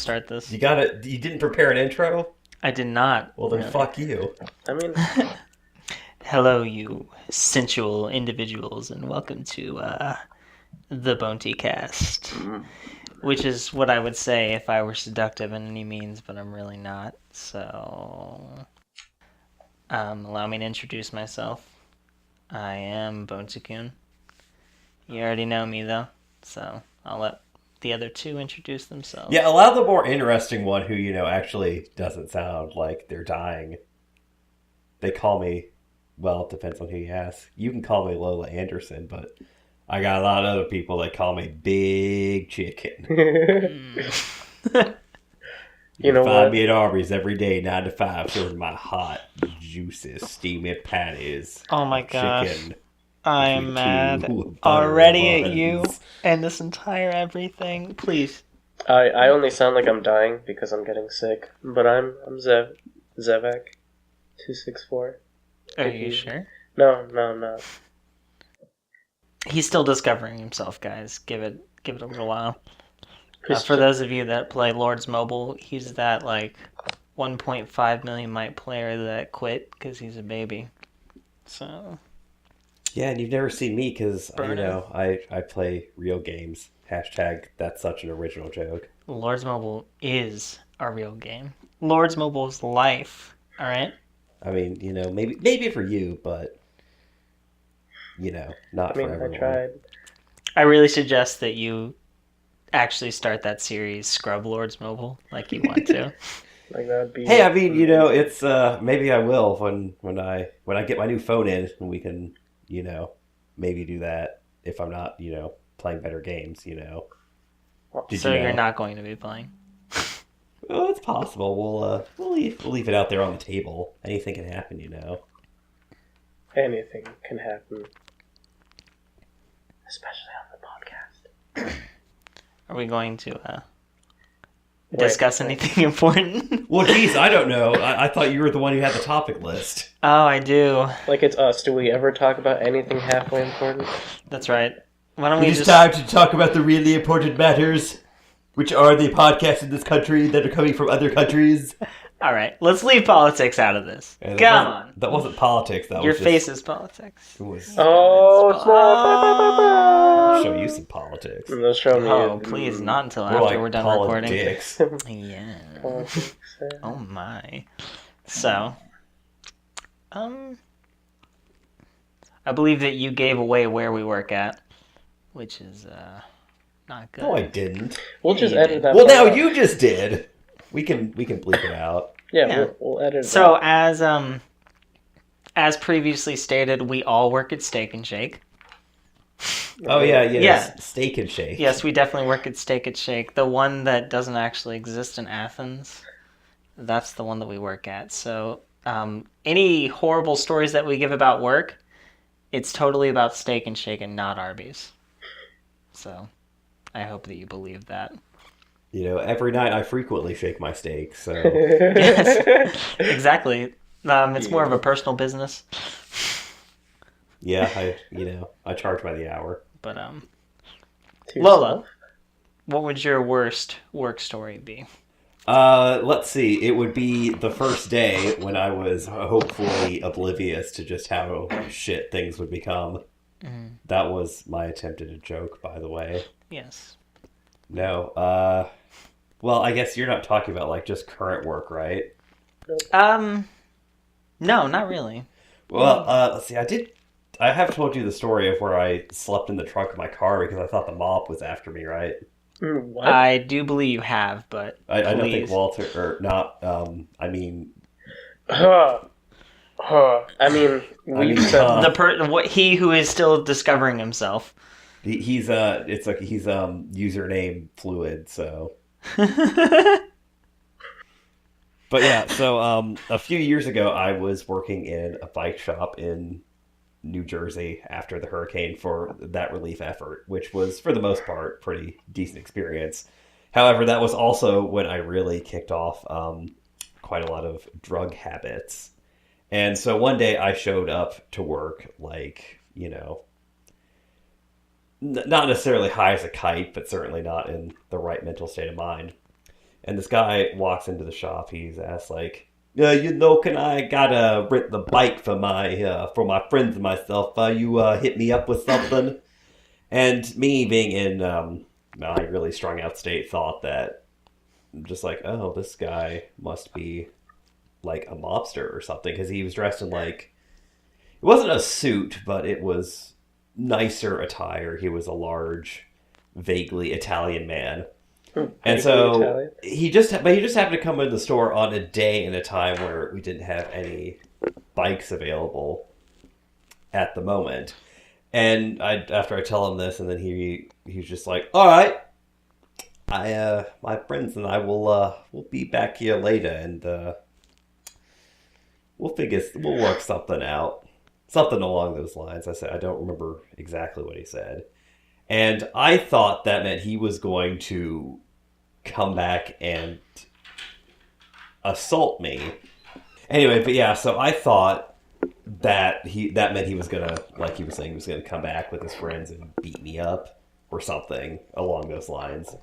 start this. You didn't prepare an intro? I did not. Well, then fuck you. I mean... Hello, you sensual individuals, and welcome to the Bonticast, which is what I would say if I were seductive in any means, but I'm really not. So, allow me to introduce myself. I am Bonticune. You already know me, though, so I'll let the other two introduce themselves. Yeah, allow the more interesting one who, actually doesn't sound like they're dying. They call me... Well, it depends on who you ask. You can call me Lola Anderson, but I got a lot of other people that call me Big Chicken. You know find what? me at Arby's every day, 9 to 5, serving my hot, juicy, steamy patties. Oh my gosh. Chicken. I'm mad butter already at buns. you and this entire everything. Please. I only sound like I'm dying because I'm getting sick, but I'm Zevak 264. Are you sure? No. He's still discovering himself, guys. Give it a little while. For those of you that play Lords Mobile, he's that 1.5 million mic player that quit because he's a baby. So. Yeah, and you've never seen me because, I play real games. Hashtag, that's such an original joke. Lords Mobile is a real game. Lords Mobile's life, alright? I mean, maybe for you, but, not for everyone. I tried. I really suggest that you actually start that series, Scrub Lords Mobile, like you want to. Like that would be... Hey, I mean, it's, maybe I will when I get my new phone in, and we can, maybe do that if I'm not, playing better games, So you're not going to be playing? Oh, it's possible. We'll leave it out there on the table. Anything can happen, Anything can happen. Especially on the podcast. Are we going to discuss anything important? Well, geez, I don't know. I thought you were the one who had the topic list. Oh, I do. Like it's us. Do we ever talk about anything halfway important? That's right. Why don't we It's time to talk about the really important matters, which are the podcasts in this country that are coming from other countries. All right, let's leave politics out of this. Yeah, Come on. That wasn't politics. That Your was face is politics. It was. Oh, it's I'll show you some politics. Let's show me. Oh, please, not until We're after like we're done politics. recording. Yeah. Politics. Oh my. So, I believe that you gave away where we work at, which is not good. No, I didn't. We'll just you edit did. that. Well, part now out. you just did. We can bleep it out. Yeah. We'll edit. So that. as previously stated, we all work at Steak and Shake. Oh yeah. Yeah. Steak and Shake. Yes, we definitely work at Steak and Shake. The one that doesn't actually exist in Athens, that's the one that we work at. So any horrible stories that we give about work, it's totally about Steak and Shake and not Arby's. So I hope that you believe that. Every night I frequently shake my steak, so... Yes, exactly. It's more of a personal business. Yeah, I charge by the hour. But, To Lola, yourself. what would your worst work story be? Let's see. It would be the first day when I was hopefully oblivious to just how shit things would become. Mm. That was my attempt at a joke, by the way. Yes. No, well, I guess you're not talking about, just current work, right? No, not really. Well, let's see, I have told you the story of where I slept in the trunk of my car because I thought the mob was after me, right? What? I do believe you have, but I don't think please. Walter, or not, I mean... I mean, we said... He who is still discovering himself. He's username fluid, so... But yeah, so a few years ago, I was working in a bike shop in New Jersey after the hurricane for that relief effort, which was, for the most part, pretty decent experience. However, that was also when I really kicked off quite a lot of drug habits. And so one day I showed up to work not necessarily high as a kite, but certainly not in the right mental state of mind. And this guy walks into the shop. He's asked like, can I gotta rent the bike for my friends and myself? You hit me up with something. And me being in my really strung out state thought that just like, oh, this guy must be like a mobster or something because he was dressed in like it wasn't a suit, but it was nicer attire. He was a large, vaguely Italian man. And so Italian. he just happened to come in the store on a day and a time where we didn't have any bikes available at the moment. And after I tell him this, and then he's just like, all right, my friends and I we'll be back here later, and we'll work something out, something along those lines. I said I don't remember exactly what he said, and I thought that meant he was going to come back and assault me. Anyway, but yeah, so I thought that meant he was gonna, like he was saying, he was gonna come back with his friends and beat me up or something along those lines.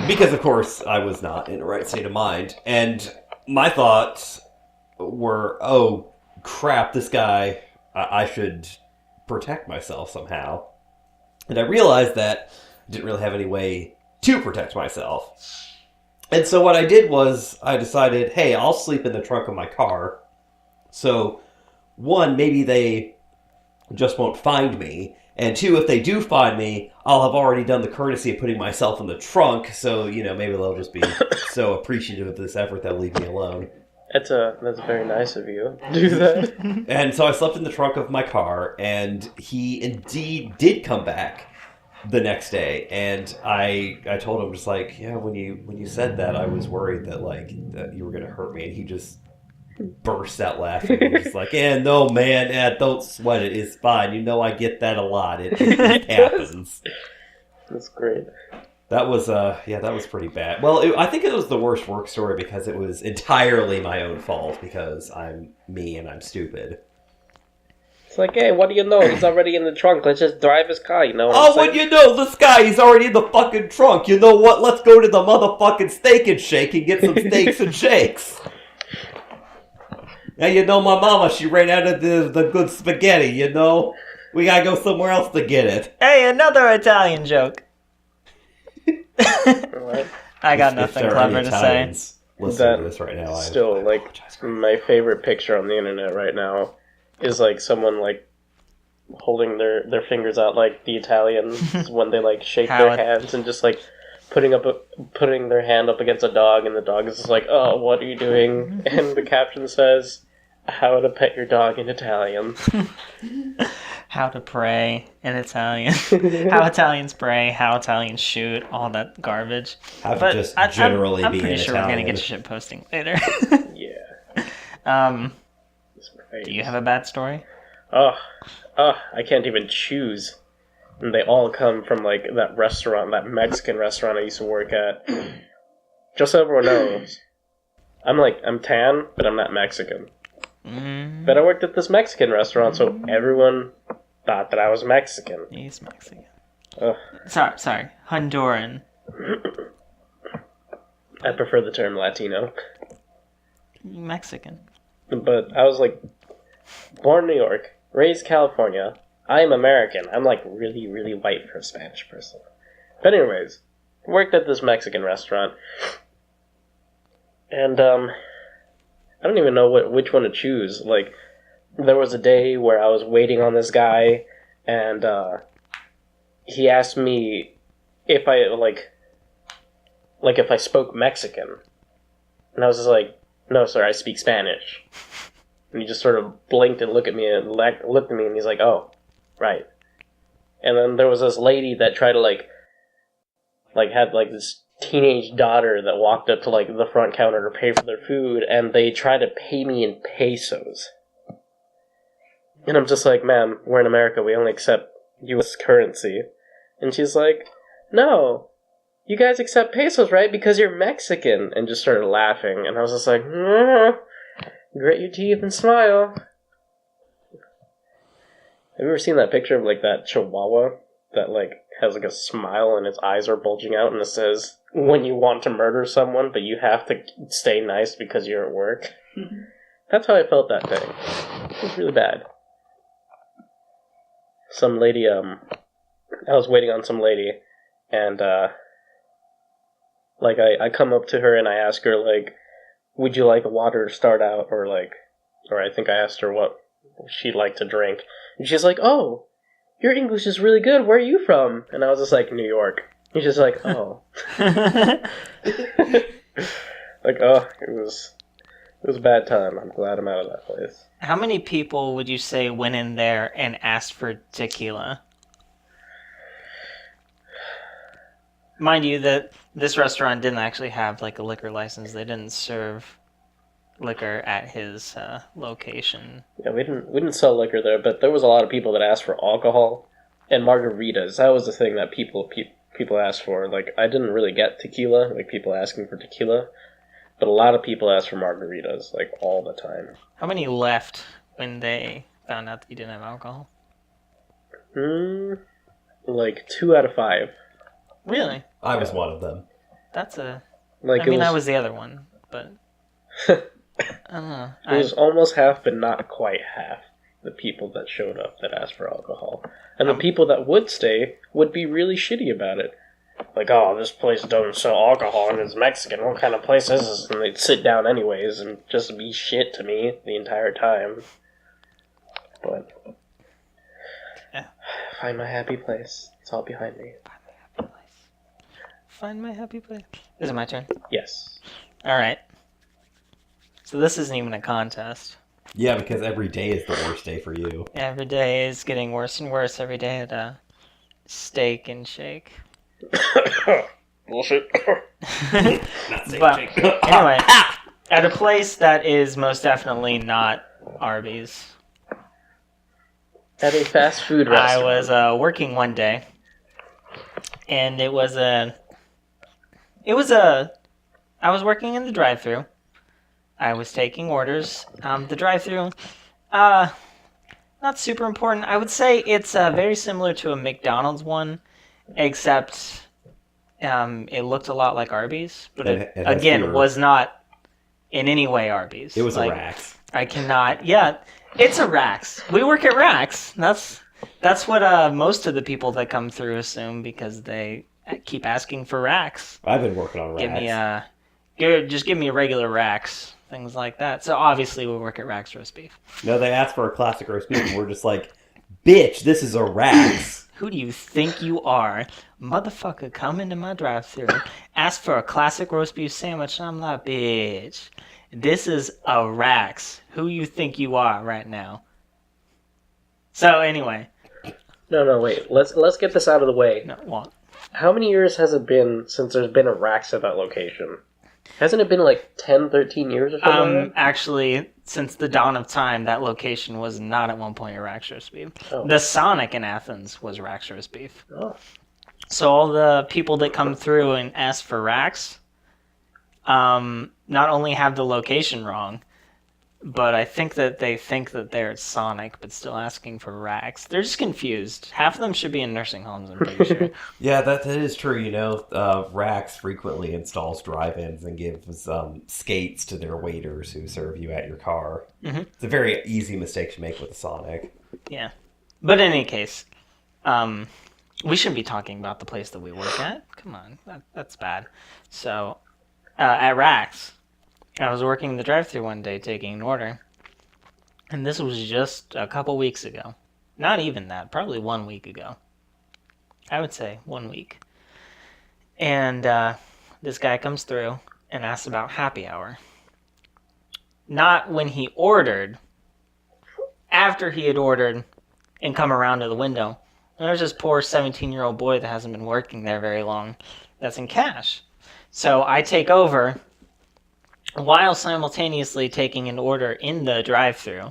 Because of course I was not in the right state of mind, and my thoughts were, oh crap, this guy, I should protect myself somehow. And I realized that I didn't really have any way to protect myself. And so what I did was I decided, hey, I'll sleep in the trunk of my car. So, one, maybe they just won't find me. And two, if they do find me, I'll have already done the courtesy of putting myself in the trunk. So, maybe they'll just be so appreciative of this effort they'll leave me alone. That's very nice of you to do that. And so I slept in the trunk of my car, and he indeed did come back the next day. And I told him just like, yeah, when you said that, I was worried that that you were going to hurt me. And he just burst out laughing. He's just like, yeah, no, man, don't sweat it. It's fine. I get that a lot. It happens. That's great. That was that was pretty bad. Well, I think it was the worst work story because it was entirely my own fault because I'm me and I'm stupid. It's like, hey, what do you know? He's already in the trunk. Let's just drive his car, you know what Oh, what you know? This guy, he's already in the fucking trunk. You know what? Let's go to the motherfucking Steak and Shake and get some steaks and shakes. Now, my mama, she ran out of the good spaghetti, We gotta go somewhere else to get it. Hey, another Italian joke. What? I got nothing clever to say. Listening to this right now, Still, my favorite picture on the internet right now is someone holding their fingers out like the Italians when they shake their hands and just putting their hand up against a dog, and the dog is just like, oh, what are you doing? And the caption says, how to pet your dog in Italian. How to pray in Italian. How Italians pray, how Italians shoot, all that garbage. How to just generally I'm be pretty in sure Italian. we're going to get to shit posting later. Yeah. Do you have a bad story? I can't even choose. And they all come from that restaurant, that Mexican restaurant I used to work at. Just so everyone knows, I'm tan, but I'm not Mexican. But I worked at this Mexican restaurant, so everyone thought that I was Mexican. He's Mexican. Ugh. Sorry, Honduran. I prefer the term Latino. Mexican. But I was born in New York, raised California. I am American. I'm really, really white for a Spanish person. But anyways, worked at this Mexican restaurant. And, I don't even know which one to choose. There was a day where I was waiting on this guy, and he asked me if I if I spoke Mexican, and I was just like, "No, sir, I speak Spanish." And he just sort of blinked and looked at me, and he's like, "Oh, right." And then there was this lady that tried to had this teenage daughter that walked up to the front counter to pay for their food, and they tried to pay me in pesos. And I'm just like, ma'am, we're in America, we only accept US currency. And she's like, no, you guys accept pesos, right? Because you're Mexican. And just started laughing, and I was just like, grit your teeth and smile. Have you ever seen that picture of that chihuahua that has a smile and its eyes are bulging out and it says, when you want to murder someone, but you have to stay nice because you're at work. That's how I felt that day. It was really bad. Some lady, I was waiting on some lady, and, like, I come up to her and I ask her, like, would you like water to start out, or I think I asked her what she'd like to drink, and she's like, oh, your English is really good, where are you from? And I was just like, New York. He's just like, oh. Like, oh, it was a bad time. I'm glad I'm out of that place. How many people would you say went in there and asked for tequila? Mind you, that this restaurant didn't actually have like a liquor license. They didn't serve liquor at his location. Yeah, we didn't sell liquor there, but there was a lot of people that asked for alcohol and margaritas. That was the thing that people asked for. Like, I didn't really get tequila, like people asking for tequila, but a lot of people asked for margaritas, like, all the time. How many left when they found out that you didn't have alcohol? Like 2 out of 5. Really? I was one of them. That's a... Like, I was the other one, but... I don't know. It was almost half, but not quite half, the people that showed up that asked for alcohol. And the people that would stay would be really shitty about it. Like, oh, this place doesn't sell alcohol and it's Mexican. What kind of place is this? And they'd sit down anyways and just be shit to me the entire time. But... yeah. Find my happy place. It's all behind me. Find my happy place. Is it my turn? Yes. Alright. So this isn't even a contest. Yeah, because every day is the worst day for you. Every day is getting worse and worse every day at Steak and Shake. Bullshit. But anyway, at a place that is most definitely not Arby's. At a fast food restaurant. I was working one day, and I was working in the drive-thru. I was taking orders. The drive-thru, not super important. I would say it's very similar to a McDonald's one, except it looked a lot like Arby's, but it again was not in any way Arby's. It was like, a Rax. I cannot. Yeah, it's a Rax. We work at Rax. That's what most of the people that come through assume, because they keep asking for Rax. I've been working on Rax. Just give me a regular Rax. Things like that. So obviously we work at Rax Roast Beef. No, they asked for a classic roast beef, and we're just like, bitch, this is a Rax. Who do you think you are? Motherfucker, come into my drive-thru, ask for a classic roast beef sandwich, and I'm like, bitch, this is a Rax. Who you think you are right now? So anyway. No, wait. Let's get this out of the way. No, what? How many years has it been since there's been a Rax at that location? Hasn't it been like 10, 13 years or something? Actually, since the dawn of time, that location was not at one point a Rax Roast Beef. Oh. The Sonic in Athens was Rax Roast Beef. Oh. So all the people that come through and ask for Rax, not only have the location wrong, but I think that they think that they're at Sonic, but still asking for Rax. They're just confused. Half of them should be in nursing homes, I'm pretty sure. Yeah, that is true. You know, Rax frequently installs drive-ins and gives skates to their waiters who serve you at your car. Mm-hmm. It's a very easy mistake to make with a Sonic. Yeah. But in any case, we shouldn't be talking about the place that we work at. Come on, that's bad. So, at Rax, I was working the drive-thru one day taking an order, and this was just a couple weeks ago. Not even that, probably 1 week ago. I would say 1 week. And this guy comes through and asks about happy hour. Not when he ordered, after he had ordered and come around to the window. And there's this poor 17-year-old boy that hasn't been working there very long that's in cash. So I take over while simultaneously taking an order in the drive-thru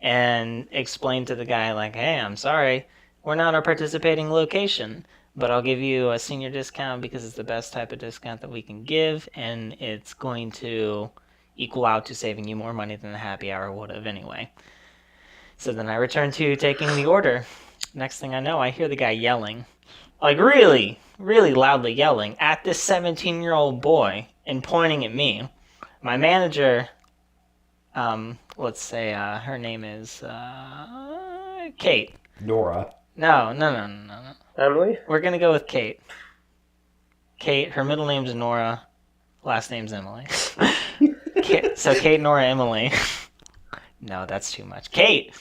and explain to the guy, like, hey, I'm sorry, we're not a participating location, but I'll give you a senior discount because it's the best type of discount that we can give, and it's going to equal out to saving you more money than the happy hour would have anyway. So then I return to taking the order. Next thing I know, I hear the guy yelling, like really, really loudly yelling at this 17-year-old boy and pointing at me. My manager, let's say her name is Kate. Nora. No. Emily? We're gonna go with Kate. Kate, her middle name's Nora, last name's Emily. So Kate, Nora, Emily. No, that's too much. Kate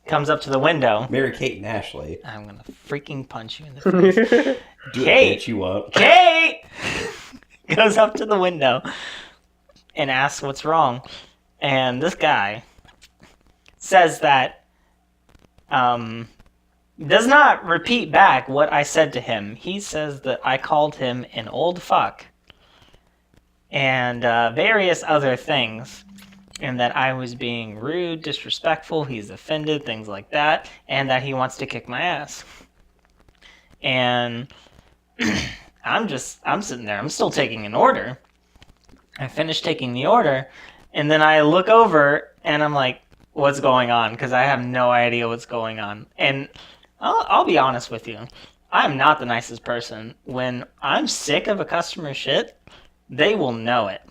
comes up to the window. Mary Kate and Ashley. I'm gonna freaking punch you in the face. Do Kate! it, bitch, you won't. Kate! Goes up to the window and asks what's wrong. And this guy says that, does not repeat back what I said to him. He says that I called him an old fuck and various other things, and that I was being rude, disrespectful, he's offended, things like that, and that he wants to kick my ass. And I'm sitting there, I'm still taking an order. I finished taking the order, and then I look over, and I'm like, what's going on? Because I have no idea what's going on. And I'll be honest with you. I'm not the nicest person. When I'm sick of a customer's shit, they will know it.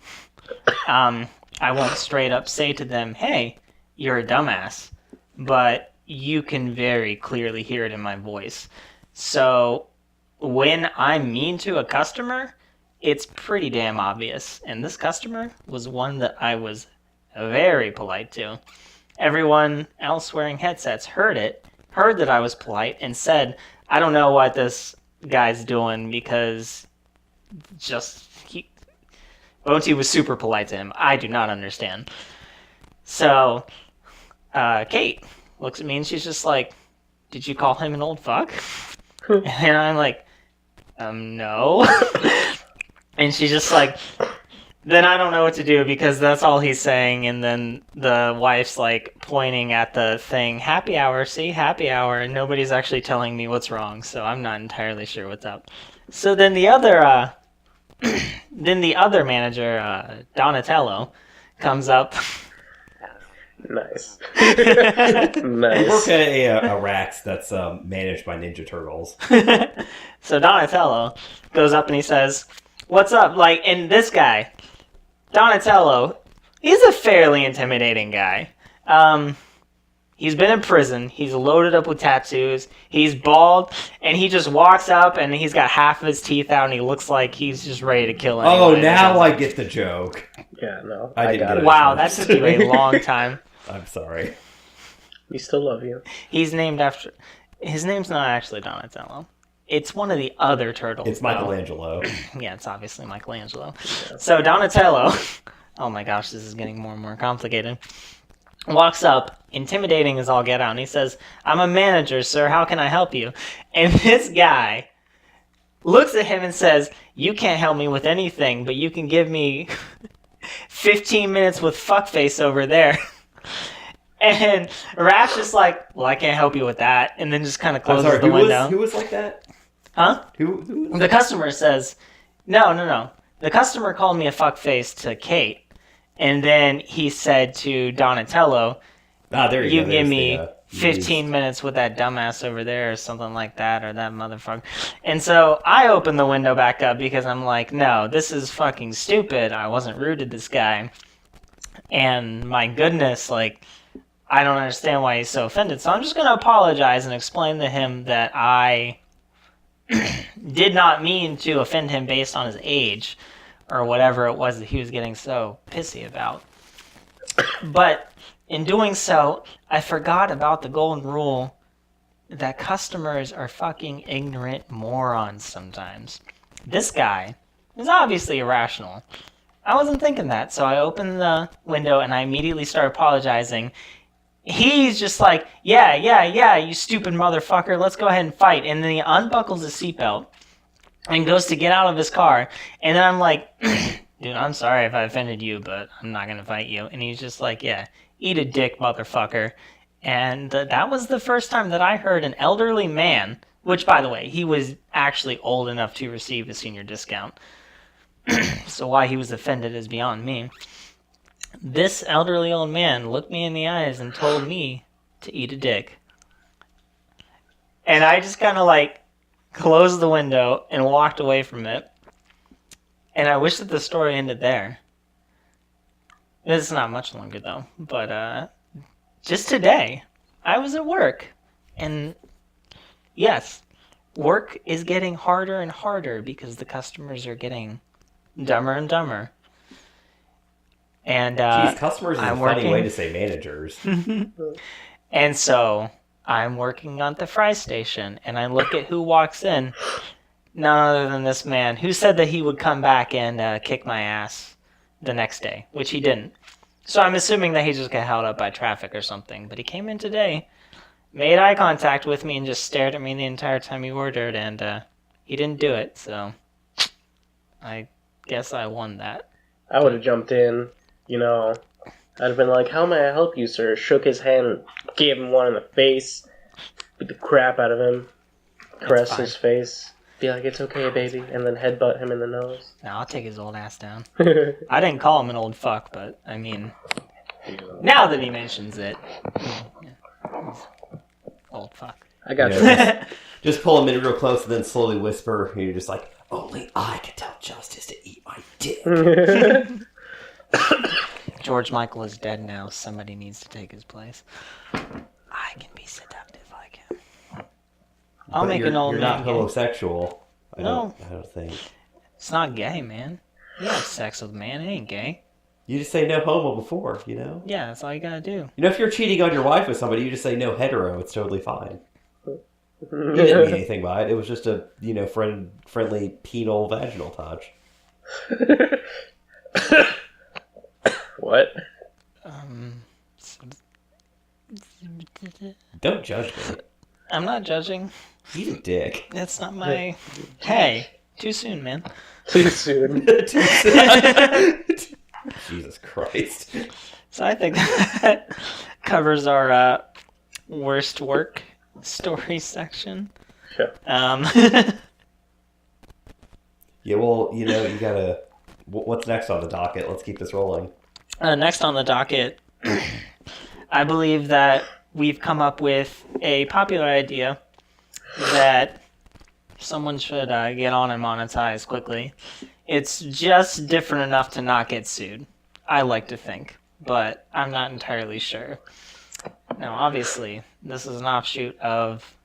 I won't straight up say to them, hey, you're a dumbass. But you can very clearly hear it in my voice. So when I'm mean to a customer, it's pretty damn obvious. And this customer was one that I was very polite to. Everyone else wearing headsets heard that I was polite, and said, I don't know what this guy's doing, because Bonti was super polite to him. I do not understand. So, Kate looks at me and she's just like, did you call him an old fuck? And I'm like, no. And she's just like, then I don't know what to do, because that's all he's saying. And then the wife's like pointing at the thing, happy hour, see, happy hour, and nobody's actually telling me what's wrong, so I'm not entirely sure what's up. So then the other manager, Donatello, comes up. Nice. I Nice. work at a Rax that's managed by Ninja Turtles. So Donatello goes up and he says, what's up? Like, and this guy, Donatello, he's a fairly intimidating guy. He's been in prison. He's loaded up with tattoos. He's bald, and he just walks up, and he's got half of his teeth out, and he looks like he's just ready to kill anyone. Oh, now I get the joke. Yeah, no. I didn't got get it. it. Wow, that took you a long time. I'm sorry. We still love you. He's named after... His name's not actually Donatello. It's one of the other turtles. It's though. Michelangelo. Yeah, it's obviously Michelangelo. Yeah. So Donatello... Oh my gosh, this is getting more and more complicated. Walks up, intimidating as all get out, and he says, I'm a manager, sir, how can I help you? And this guy looks at him and says, you can't help me with anything, but you can give me 15 minutes with fuckface over there. And Rap's just like, well, I can't help you with that, and then just kind of closes the window. Who was like that? Huh? Who was The customer says, no. The customer called me a fuckface to Kate. And then he said to Donatello, there you go. give There's me the, 15 minutes with that dumbass over there or something like that, or that motherfucker. And so I opened the window back up because I'm like, no, this is fucking stupid. I wasn't rude to this guy. And my goodness, like, I don't understand why he's so offended. So I'm just going to apologize and explain to him that I did not mean to offend him based on his age, or whatever it was that he was getting so pissy about. But in doing so, I forgot about the golden rule that customers are fucking ignorant morons sometimes. This guy is obviously irrational. I wasn't thinking that, so I opened the window and I immediately started apologizing. He's just like, yeah, you stupid motherfucker, let's go ahead and fight. And then he unbuckles his seatbelt and goes to get out of his car, and then I'm like, dude, I'm sorry if I offended you, but I'm not gonna fight you. And he's just like, yeah, eat a dick, motherfucker. And that was the first time that I heard an elderly man, which, by the way, he was actually old enough to receive a senior discount, so why he was offended is beyond me. This elderly old man looked me in the eyes and told me to eat a dick. And I just kind of like closed the window, and walked away from it. And I wish that the story ended there. It's not much longer, though. But just today, I was at work. And yes, work is getting harder and harder because the customers are getting dumber and dumber. And Geez, customers is I'm a funny working. way to say managers. And so I'm working on the fry station, and I look at who walks in. None other than this man who said that he would come back and kick my ass the next day, which he didn't. So I'm assuming that he just got held up by traffic or something. But he came in today, made eye contact with me, and just stared at me the entire time he ordered, and he didn't do it. So I guess I won that. I would have jumped in, I'd have been like, "How may I help you, sir?" Shook his hand, gave him one in the face, beat the crap out of him, caress his face, be like, "It's okay, baby," and then headbutt him in the nose. Now I'll take his old ass down. I didn't call him an old fuck, but I mean, now that he mentions it, old fuck. I got you. Just pull him in real close and then slowly whisper. And you're just like, only I can tell Justice to eat my dick. George Michael is dead now. Somebody needs to take his place. I can be seductive. I can. I'll make an old You're man not gay. homosexual. I No. don't think. It's not gay, man. You have sex with a man. It ain't gay. You just say no homo before, Yeah, that's all you gotta do. If you're cheating on your wife with somebody, you just say no hetero. It's totally fine. You didn't mean anything by it. It was just a, friendly penal vaginal touch. What? Don't judge me. I'm not judging. He's a dick. That's not my... Hey, too soon, man. Too soon. Jesus Christ. So I think that covers our worst work story section. Sure. Yeah, well, you gotta... What's next on the docket? Let's keep this rolling. Next on the docket, I believe that we've come up with a popular idea that someone should get on and monetize quickly. It's just different enough to not get sued, I like to think, but I'm not entirely sure. Now, obviously, this is an offshoot of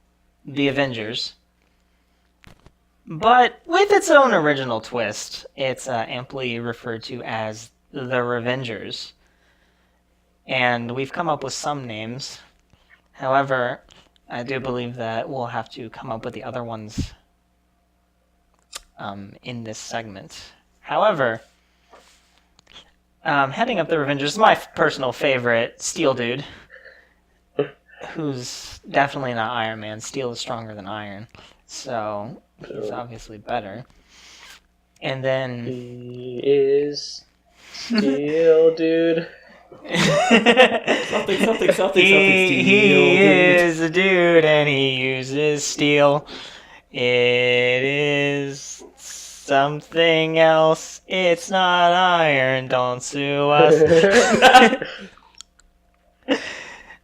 the Avengers, but with its own original twist. It's amply referred to as the Revengers. And we've come up with some names. However, I do believe that we'll have to come up with the other ones in this segment. However, heading up the Revengers is my personal favorite, Steel Dude, who's definitely not Iron Man. Steel is stronger than iron, so he's obviously better. And then... He is Steel Dude. something, steel. He is a dude and he uses steel. It is something else. It's not iron. Don't sue us.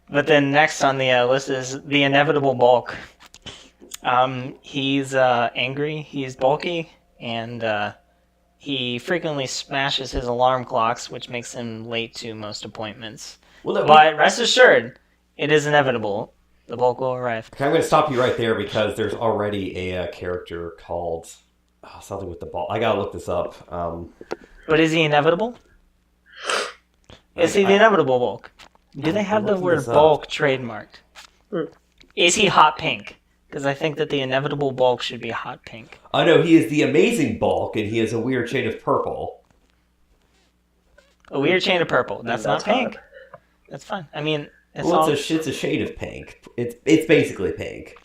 But then next on the list is the Inevitable Bulk. He's angry. He's bulky, and he frequently smashes his alarm clocks, which makes him late to most appointments. But rest assured, it is inevitable. The Bulk will arrive. Okay, I'm going to stop you right there because there's already a character called something with the ball. I gotta look this up. But is he inevitable? Is he the Inevitable Bulk? Do they have the word bulk trademarked? Is he hot pink? Because I think that the Inevitable Bulk should be hot pink. I know he is the Amazing Bulk, and he has a weird shade of purple. A weird shade of purple. That's not pink. That's fine. I mean, it's a shade of pink. It's basically pink.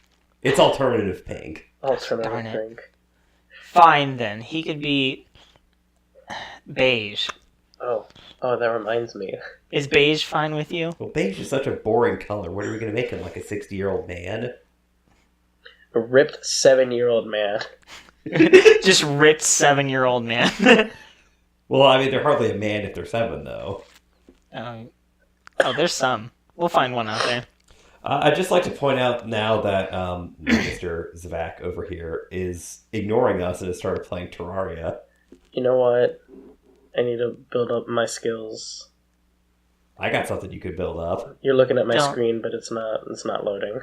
It's alternative pink. Alternative pink. Fine then. He could be beige. Oh, that reminds me. Is beige fine with you? Well, beige is such a boring color. What are we going to make him, like a 60-year-old man? A ripped 7-year-old man. Just ripped 7-year-old man. Well, I mean, they're hardly a man if they're 7, though. Oh, there's some. We'll find one out there. I'd just like to point out now that Mr. Zvak over here is ignoring us and has started playing Terraria. You know what? I need to build up my skills. I got something you could build up. You're looking at my Don't. screen, but it's not loading.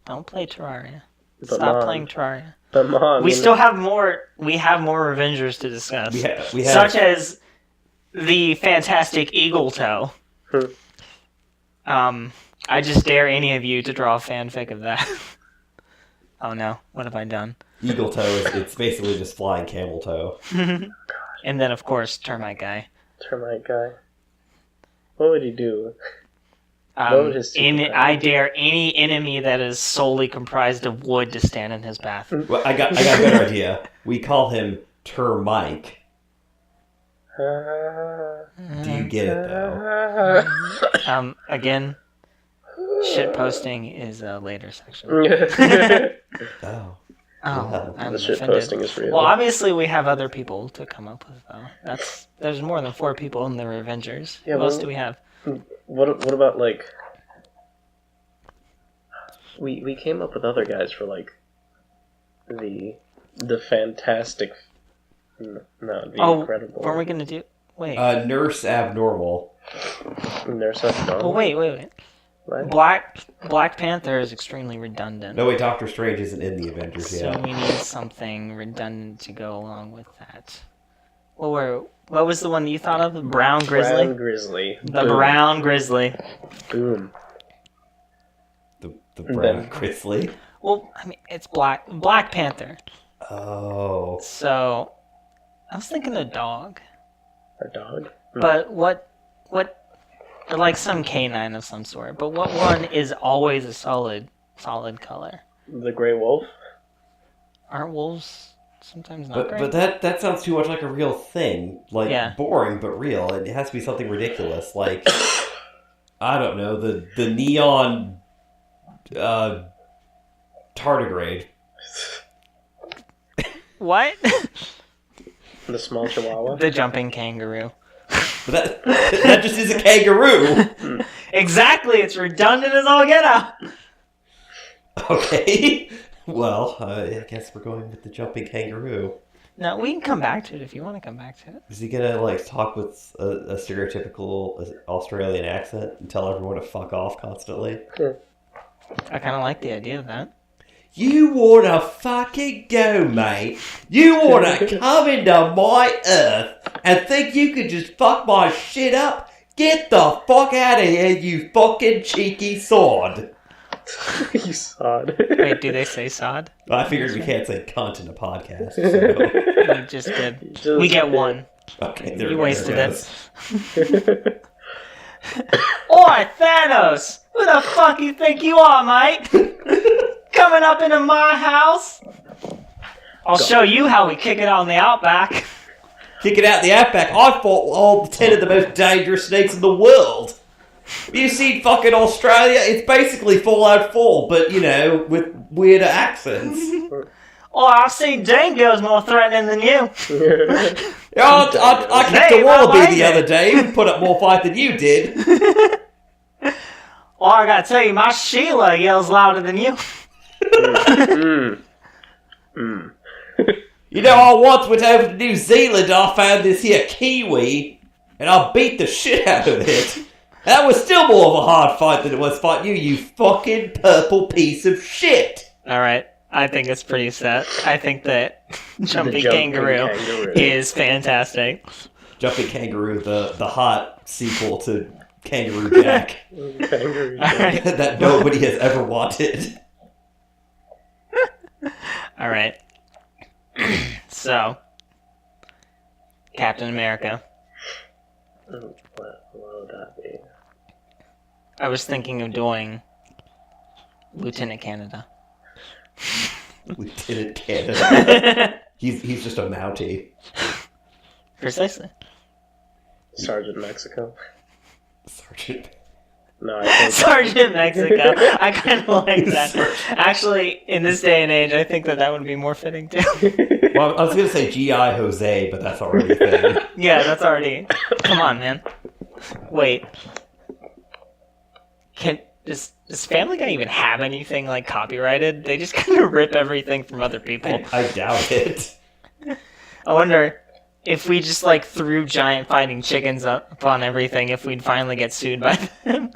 Don't play Terraria. But Stop Mom, playing Terraria. But Mom, We still have more. We have more Avengers to discuss, We have such as the fantastic Eagle Toe. I just dare any of you to draw a fanfic of that. Oh no, what have I done? Eagle Toe. It's basically just flying camel toe. And then, of course, Termite Guy. Termite guy. What would he do? What would his superpower I dare any enemy that is solely comprised of wood to stand in his path. Well, I got a better idea. We call him Termike. Do you get it though? Again, shit posting is a later section. Oh. Oh, I'm The shit offended. posting is real. Well, obviously we have other people to come up with though. There's more than 4 people in the Avengers. Yeah, Who else well- do we have? What about like? We came up with other guys for like the fantastic. No, the incredible. What are we gonna do? Wait. Nurse Abnormal. Nurse Abnormal. Oh wait. What? Black Panther is extremely redundant. No, wait, Doctor Strange isn't in the Avengers So yet. we need something redundant to go along with that. What was the one that you thought of? The Brown Grizzly? Brown Grizzly. The Boom. Brown Grizzly. Boom. The Brown Grizzly? Well, I mean, it's Black Panther. Oh. So, I was thinking a dog. A dog. But what, or like some canine of some sort. But what one is always a solid color? The Grey Wolf. Aren't wolves sometimes not But that sounds too much like a real thing. Like, Yeah. boring, but real. It has to be something ridiculous. Like, I don't know, the neon tardigrade. What? The small chihuahua. The jumping kangaroo. But that just is a kangaroo. Exactly, it's redundant as all get out. Okay. Well, I guess we're going with the jumping kangaroo. No, we can come back to it if you want to come back to it. Is he gonna like talk with a stereotypical Australian accent and tell everyone to fuck off constantly? I kind of like the idea of that. You wanna fucking go, mate? You wanna come into my earth and think you can just fuck my shit up? Get the fuck out of here, you fucking cheeky sod! You sod. Wait, do they say sod? I figured we can't say cunt in a podcast. So. We just did. Just We get did. one. Okay, You there wasted goes. it. Oi, Thanos! Who the fuck you think you are, mate? Coming up into my house? I'll show you how we kick it on the outback. Kick it out the outback. I fought all 10 of the most dangerous snakes in the world. You seen fucking Australia? It's basically Fallout 4, but, you know, with weirder accents. Oh, I've seen dingoes more threatening than you. Yeah, I kicked Hey, a wallaby I the like other day. We put up more fight than you did. Oh, I gotta tell you, my Sheila yells louder than you. You know, I once went over to New Zealand and I found this here kiwi, and I beat the shit out of it. That was still more of a hard fight than it was fighting you, you fucking purple piece of shit. Alright, I think it's pretty set. I think that Jumping Kangaroo is fantastic. Jumping Kangaroo, the hot sequel to Kangaroo Jack Kangaroo. Alright. that nobody has ever wanted. Alright. So, Captain America. What would that be? I was thinking of doing Lieutenant Canada. Lieutenant Canada. He's just a Mountie. Precisely. Sergeant Mexico. Sergeant. No, I think Sergeant Mexico. I kind of like that. Actually, in this day and age, I think that would be more fitting too. Well, I was gonna say G.I. Jose, but that's already a thing. Yeah, that's already. Come on, man. Wait. Does Family Guy even have anything like copyrighted? They just kind of rip everything from other people. I doubt it. I wonder if we just like threw giant fighting chickens up on everything, if we'd finally get sued by them.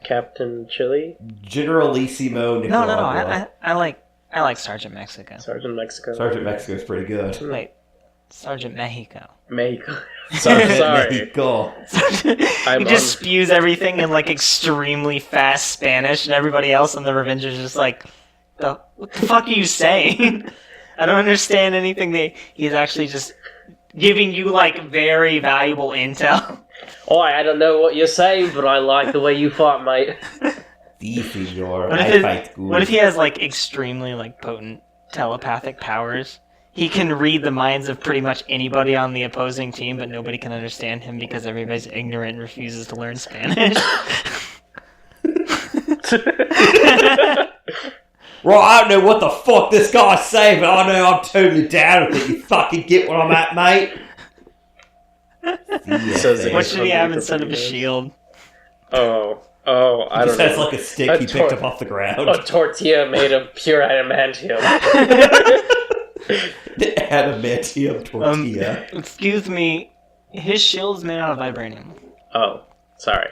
Captain Chili? Generalissimo Nicaragua. No. I like Sergeant Mexico. Sergeant Mexico. Sergeant Mexico's pretty good. Wait, Sergeant Mexico. Mexico. Sorry. Mexico. He just spews everything in like extremely fast Spanish, and everybody else in the Avengers is just like, what the fuck are you saying? I don't understand anything. He's actually just giving you like very valuable intel. Oh, I don't know what you're saying, but I like the way you fought, mate. Si, senor. What I fight good. if he has like extremely like potent telepathic powers? He can read the minds of pretty much anybody on the opposing team, but nobody can understand him because everybody's ignorant and refuses to learn Spanish. Well, I don't know what the fuck this guy's saying, but I know I'm totally down with it. You fucking get what I'm at, mate. What should he have instead of a shield? I He just don't has know. like a stick he picked up off the ground. A tortilla made of pure adamantium. The adamantium tortilla. Excuse me, his shield's made out of vibranium. Oh, sorry.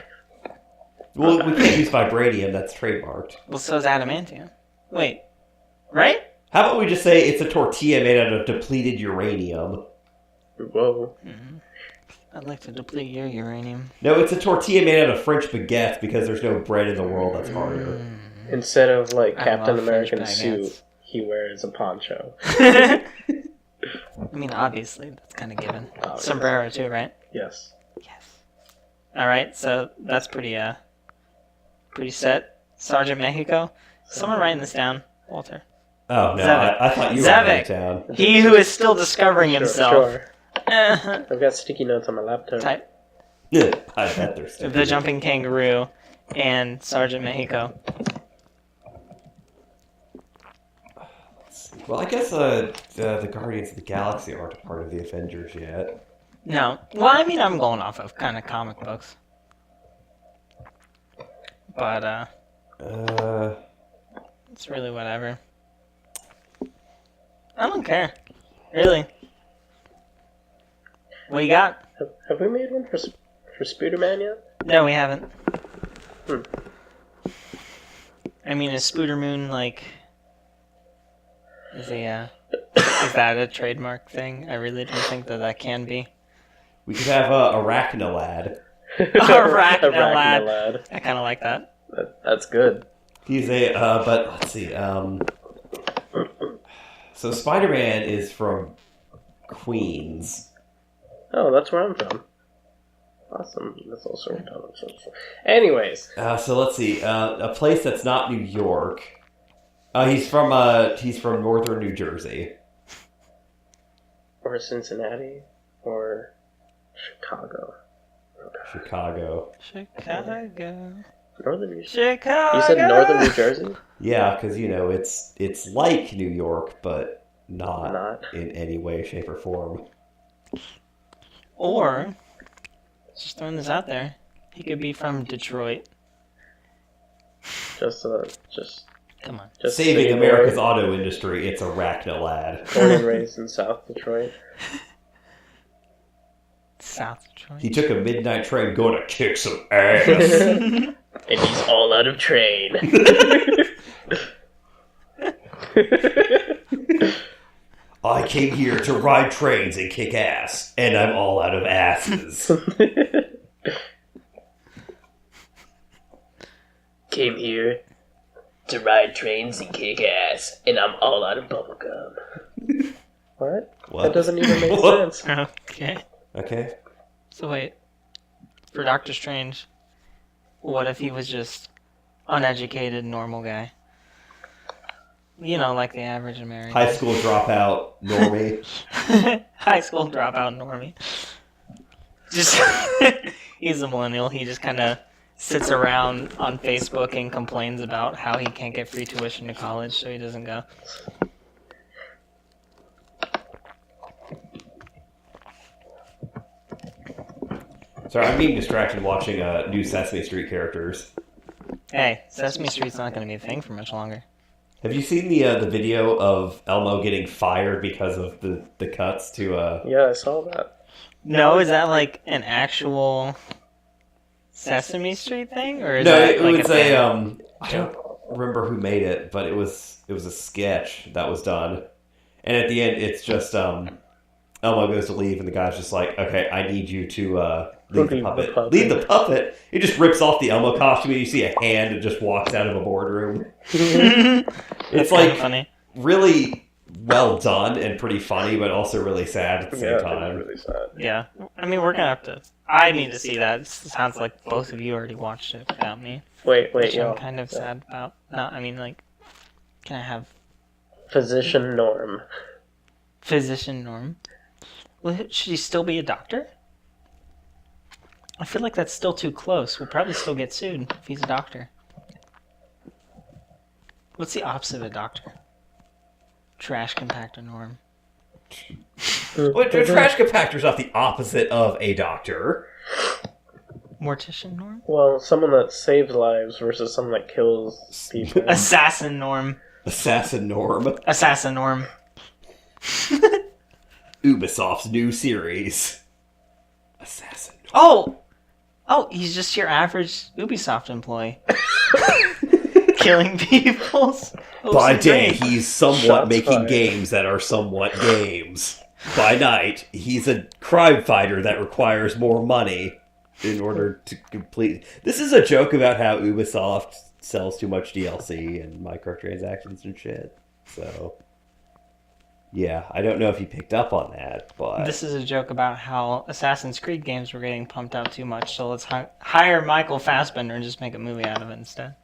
Well, we can't use vibranium, that's trademarked. Well, so is adamantium. Wait, right? How about we just say it's a tortilla made out of depleted uranium? Whoa. I'd like to deplete your uranium. No, it's a tortilla made out of French baguettes because there's no bread in the world that's harder. Instead of like I Captain love French American's baguettes. suit, he wears a poncho. I mean, obviously, that's kind of given. Obviously. Sombrero too, right? Yes. Yes. Alright, so that's pretty set. Sergeant Mexico. Someone writing this down. Walter. Oh, no, Zavik. I thought you were Zavik. in town. He who is still discovering himself. Sure. I've got sticky notes on my laptop. Type. Yeah, I bet there's still. The Jumping Kangaroo and Sergeant Mexico. Well, I guess the Guardians of the Galaxy aren't a part of the Avengers yet. No. Well, I mean, I'm going off of kind of comic books. But, it's really whatever. I don't care. Really. What you got? Have we made one for Spider-Man yet? No, we haven't. Hmm. I mean, is Spooder Moon, like... Is that a trademark thing? I really don't think that can be. We could have Arachnolad. Arachnolad. I kind of like that. That's good. He's a, but let's see, so Spider-Man is from Queens. Oh, that's where I'm from. Awesome. That's also redundant. Anyways. So let's see, a place that's not New York. He's from northern New Jersey. Or Cincinnati. Or Chicago. Chicago. Northern New Jersey. Chicago. You said Northern New Jersey? Yeah, because, it's like New York, but not in any way, shape, or form. Or, just throwing this out there, he could be from Detroit. Just Come on. Just Saving city America's boy, auto industry, it's Arachnolad. born and raised in South Detroit. South Detroit. He took a midnight train going to kick some ass. And he's all out of train. I came here to ride trains and kick ass, and I'm all out of asses. Came here to ride trains and kick ass, and I'm all out of bubblegum. What? That doesn't even make What? sense. Okay. Okay. So wait, for Doctor Strange, what if he was just uneducated, normal guy? You know, like the average American. High school dropout, normie. High school dropout normie. Just he's a millennial. He just kind of sits around on Facebook and complains about how he can't get free tuition to college, so he doesn't go. Sorry, I'm being distracted watching new Sesame Street characters. Hey, Sesame Street's not going to be a thing for much longer. Have you seen the video of Elmo getting fired because of the cuts to Yeah, I saw that. No, is that like an actual Sesame Street thing, or is No, that it like was a I don't remember who made it, but it was a sketch that was done. And at the end it's just Elmo goes to leave and the guy's just like, "Okay, I need you to leave the puppet. Leave the puppet." He just rips off the Elmo costume and you see a hand and just walks out of a boardroom. It's like funny. Really well done and pretty funny, but also really sad at the same time. It's really sad. Yeah, I mean we're gonna have to. I need to see that. It sounds like both of you already watched it without me. Wait, Which yo. I'm kind of sad about. No, I mean like, can I have Physician Norm. physician Norm? Should he still be a doctor? I feel like that's still too close. We'll probably still get sued if he's a doctor. What's the opposite of a doctor? Trash compactor Norm. What, the trash compactor's not the opposite of a doctor. Mortician Norm? Well, someone that saves lives versus someone that kills people. Assassin Norm. Assassin Norm. Assassin Norm. Ubisoft's new series. Assassin Norm. Oh, he's just your average Ubisoft employee. Killing people. By day, he's somewhat Shots making fired. games that are somewhat games. By night, he's a crime fighter that requires more money in order to complete. This is a joke about how Ubisoft sells too much DLC and microtransactions and shit. So, yeah, I don't know if you picked up on that, but This is a joke about how Assassin's Creed games were getting pumped out too much, so let's hire Michael Fassbender and just make a movie out of it instead.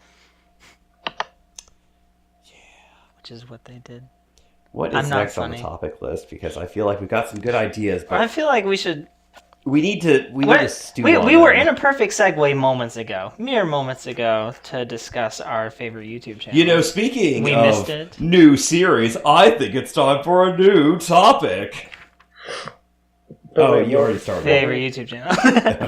Which is what they did. what is I'm not next on the funny. topic list? Because I feel like we've got some good ideas, I but feel like we should. we need to stew on We were them. in a perfect segue moments ago, mere moments ago, to discuss our favorite YouTube channel. You know, speaking We of missed it. new series, I think it's time for a new topic. But Oh, wait, you what- already started. favorite YouTube channel.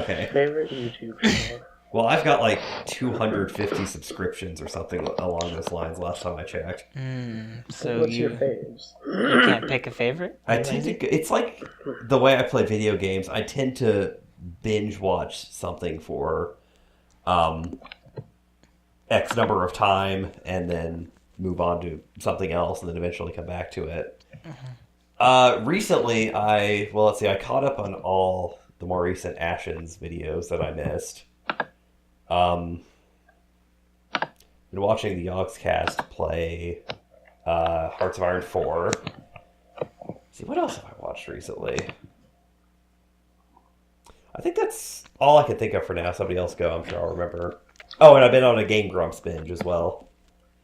Okay. Favorite YouTube channel? Well, I've got like 250 subscriptions or something along those lines last time I checked. So What's you your faves? can't pick a favorite? I tend to. It's like the way I play video games. I tend to binge watch something for X number of time and then move on to something else and then eventually come back to it. Recently, I caught up on all the more recent Ashen's videos that I missed. Been watching the Yogscast play Hearts of Iron 4. See, what else have I watched recently? I think that's all I can think of for now. Somebody else go, I'm sure I'll remember. Oh, and I've been on a Game Grumps binge as well.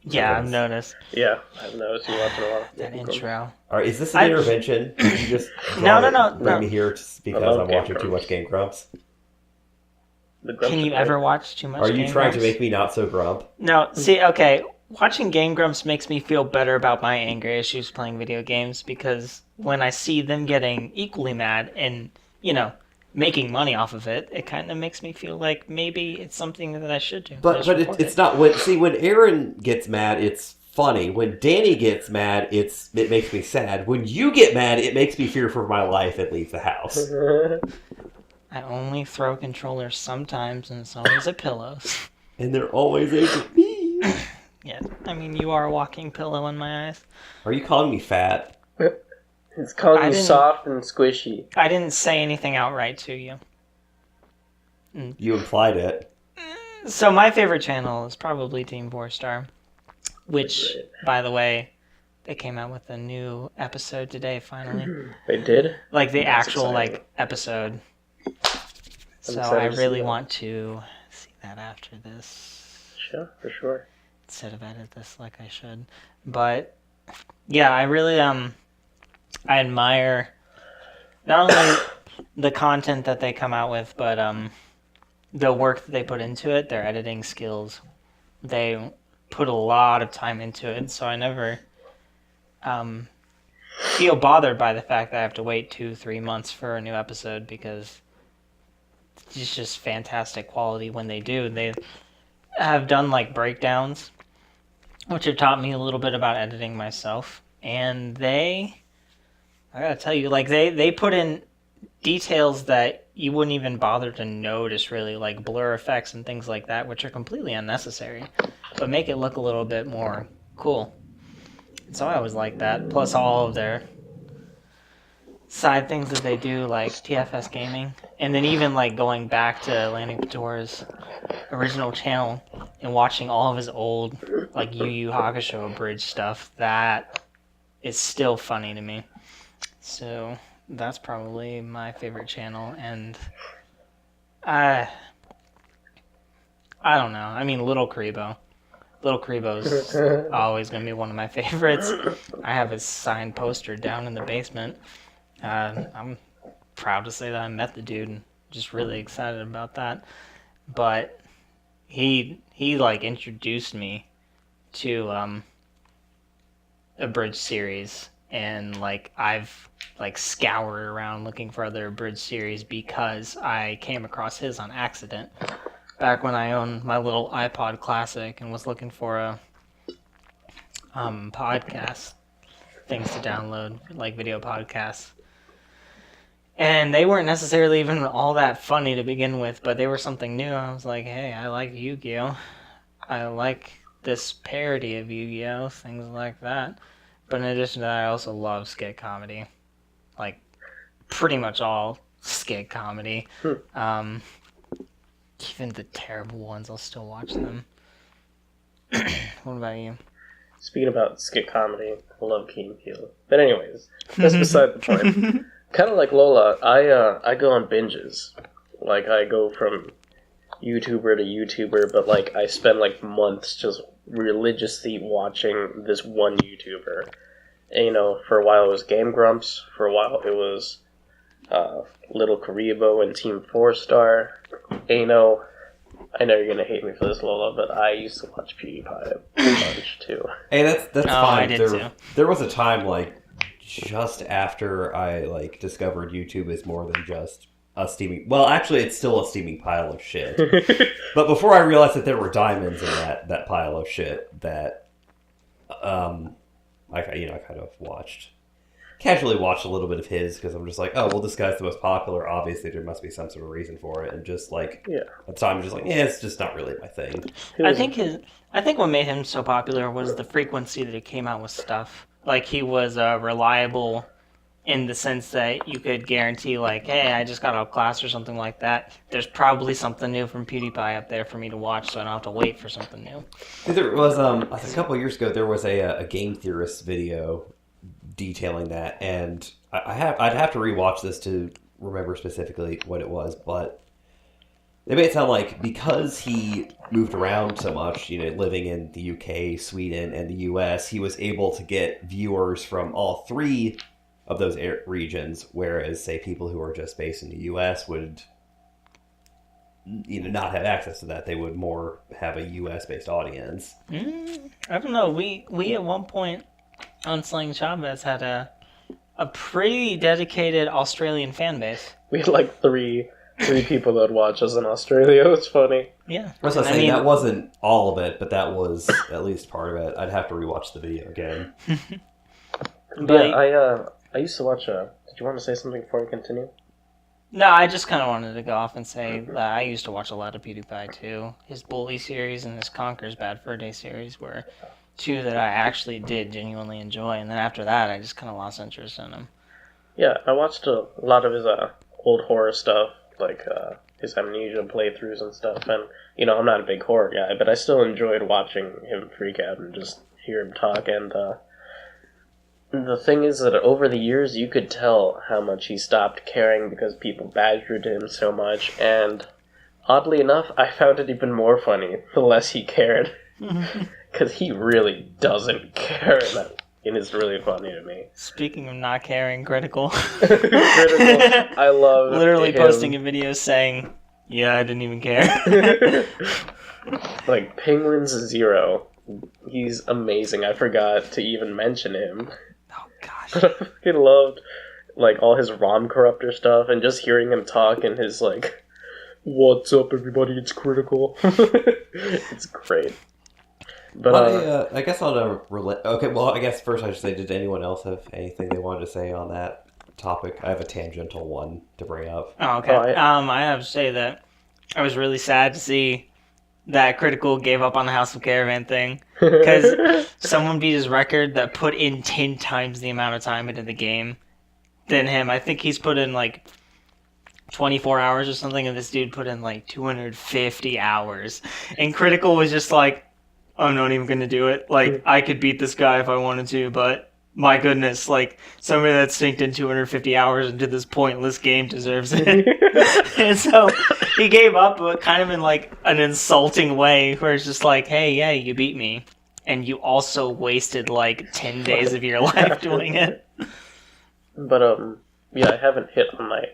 Yeah, I've noticed Yeah, I've noticed you watching a lot of that intro. All right, is this an I- intervention? Did you just No, bring no. me here just because love I'm Game watching too Grumps. much Game Grumps? The Grumps Can are you great. ever watch too much Are you Game trying to Grumps? make me not so grump? No, see, okay, watching Game Grumps makes me feel better about my anger issues playing video games because when I see them getting equally mad and, making money off of it, it kind of makes me feel like maybe it's something that I should do. But it's not when Aaron gets mad, it's funny. When Danny gets mad, it makes me sad. When you get mad, it makes me fear for my life and leave the house. I only throw controllers sometimes, and it's always at pillows. And they're always aimed at me. Yeah, I mean, you are a walking pillow in my eyes. Are you calling me fat? It's calling I you didn't- soft and squishy. I didn't say anything outright to you. You implied it. So my favorite channel is probably Team 4-Star, which, by the way, they came out with a new episode today, finally. They did? Like, the That's actual, exciting. episode. So excited I to see really that. want to see that after this, Sure, for sure. instead of edit this like I should. But, yeah, I really, I admire not only the content that they come out with, but, the work that they put into it, their editing skills. They put a lot of time into it, so I never feel bothered by the fact that I have to wait 2-3 months for a new episode because it's just fantastic quality when they do. They have done like breakdowns, which have taught me a little bit about editing myself. And I gotta tell you, like they put in details that you wouldn't even bother to notice, really, like blur effects and things like that, which are completely unnecessary, but make it look a little bit more cool. So I always like that. Plus all of their side things that they do, like TFS Gaming, and then even like going back to Lanny Patora's original channel and watching all of his old like Yu Yu Hakusho abridged stuff. That is still funny to me. So that's probably my favorite channel, and I don't know. I mean, Little Karibo's always gonna be one of my favorites. I have his signed poster down in the basement. I'm proud to say that I met the dude, and just really excited about that. But he like introduced me to a bridge series, and like I've like scoured around looking for other bridge series because I came across his on accident back when I owned my little iPod Classic and was looking for a podcast things to download, like video podcasts. And they weren't necessarily even all that funny to begin with, but they were something new. I was like, hey, I like Yu-Gi-Oh! I like this parody of Yu-Gi-Oh! Things like that. But in addition to that, I also love skit comedy. Like, pretty much all skit comedy. Even the terrible ones, I'll still watch them. What about you? Speaking about skit comedy, I love Key and Peele. But anyways, that's beside the point. Kind of like Lola, I go on binges. Like, I go from YouTuber to YouTuber, but like I spend like months just religiously watching this one YouTuber. And, you know, for a while it was Game Grumps, for a while it was Little Karibo and Team 4-Star. And, you know, I know you're gonna hate me for this, Lola, but I used to watch PewDiePie a bunch too. Hey, that's fine. I did too. There was a time like just after I like discovered YouTube is more than just a steaming. Well, actually, it's still a steaming pile of shit. But before I realized that there were diamonds in that pile of shit, that I kind of casually watched a little bit of his because I'm just like, oh well, this guy's the most popular. Obviously, there must be some sort of reason for it, and just like at the time, I'm just like, yeah, it's just not really my thing. I think what made him so popular was the frequency that he came out with stuff. Like, he was reliable in the sense that you could guarantee, like, hey, I just got out of class or something like that. There's probably something new from PewDiePie up there for me to watch, so I don't have to wait for something new. There was a couple of years ago, there was a game theorist video detailing that, and I'd have to rewatch this to remember specifically what it was, but they made it sound like because he moved around so much, you know, living in the UK, Sweden, and the US, he was able to get viewers from all three of those regions, whereas, say, people who are just based in the US would, you know, not have access to that. They would more have a US-based audience. I don't know. We at one point on Slang Chavez had a pretty dedicated Australian fan base. We had like three people that watch us in Australia. It's funny. Yeah. I was saying, that wasn't all of it, but that was at least part of it. I'd have to rewatch the video again. But yeah, I used to watch. Did you want to say something before we continue? No, I just kind of wanted to go off and say that I used to watch a lot of PewDiePie too. His Bully series and his Conker's Bad Fur Day series were two that I actually did genuinely enjoy, and then after that, I just kind of lost interest in him. Yeah, I watched a lot of his old horror stuff, like his Amnesia playthroughs and stuff, and, you know, I'm not a big horror guy, but I still enjoyed watching him freak out and just hear him talk, and the thing is that over the years, you could tell how much he stopped caring because people badgered him so much, and oddly enough, I found it even more funny the less he cared. Because he really doesn't care, and it's really funny to me. Speaking of not caring, Critical. I love literally him. posting a video saying, yeah, I didn't even care. Like, Penguins Zero. He's amazing. I forgot to even mention him. Oh, gosh. I fucking loved, like, all his ROM Corruptor stuff, and just hearing him talk and his, like, What's up, everybody? It's Critical. It's great. But I guess on a okay. Well, I guess first I should say, did anyone else have anything they wanted to say on that topic? I have a tangential one to bring up. Oh, okay. I have to say that I was really sad to see that Critical gave up on the House of Caravan thing, because someone beat his record that put in 10 times the amount of time into the game than him. I think he's put in like 24 hours or something, and this dude put in like 250 hours. And Critical was just like, I'm not even gonna do it. Like, I could beat this guy if I wanted to, but my goodness, like, somebody that synced in 250 hours into this pointless game deserves it. And so he gave up, but kind of in like an insulting way, where it's just like, hey, yeah, you beat me, and you also wasted like 10 days of your life doing it. But yeah, I haven't hit on my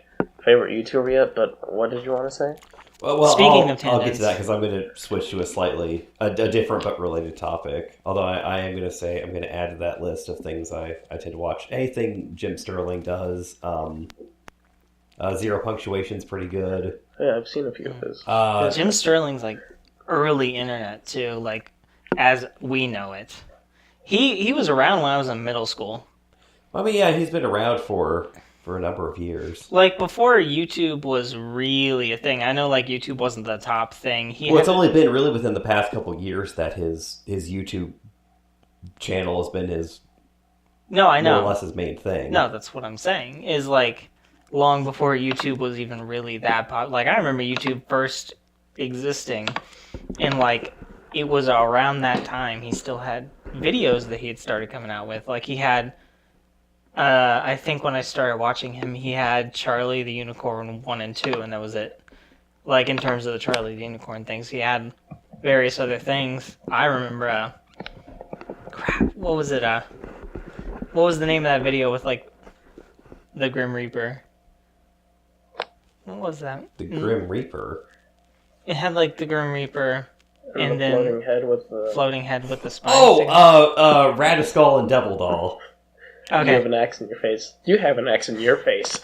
favorite YouTuber yet. But what did you want to say? Well, Speaking of I'll get tangents. to that because I'm going to switch to a slightly a different but related topic. Although I am going to say I'm going to add to that list of things I tend to watch. Anything Jim Sterling does. Zero Punctuation's pretty good. Yeah, I've seen a few of his. Jim Sterling's like early internet too, like as we know it. He was around when I was in middle school. I mean, yeah, he's been around for a number of years. Like before YouTube was really a thing. I know like YouTube wasn't the top thing. It's only been really within the past couple years that his YouTube channel has been his No, I know. more or less his main thing. No, that's what I'm saying. Is like long before YouTube was even really that popular. Like I remember YouTube first existing, and like it was around that time he still had videos that he had started coming out with. Like he had, I think when I started watching him, he had Charlie the Unicorn 1 and 2, and that was it. Like in terms of the Charlie the Unicorn things, he had various other things. I remember, crap, what was it? What was the name of that video with like the Grim Reaper? What was that? The Grim Reaper. It had like the Grim Reaper, and the then floating head with the spine. Radiskull and Devil Doll. Okay. You have an axe in your face. You have an axe in your face.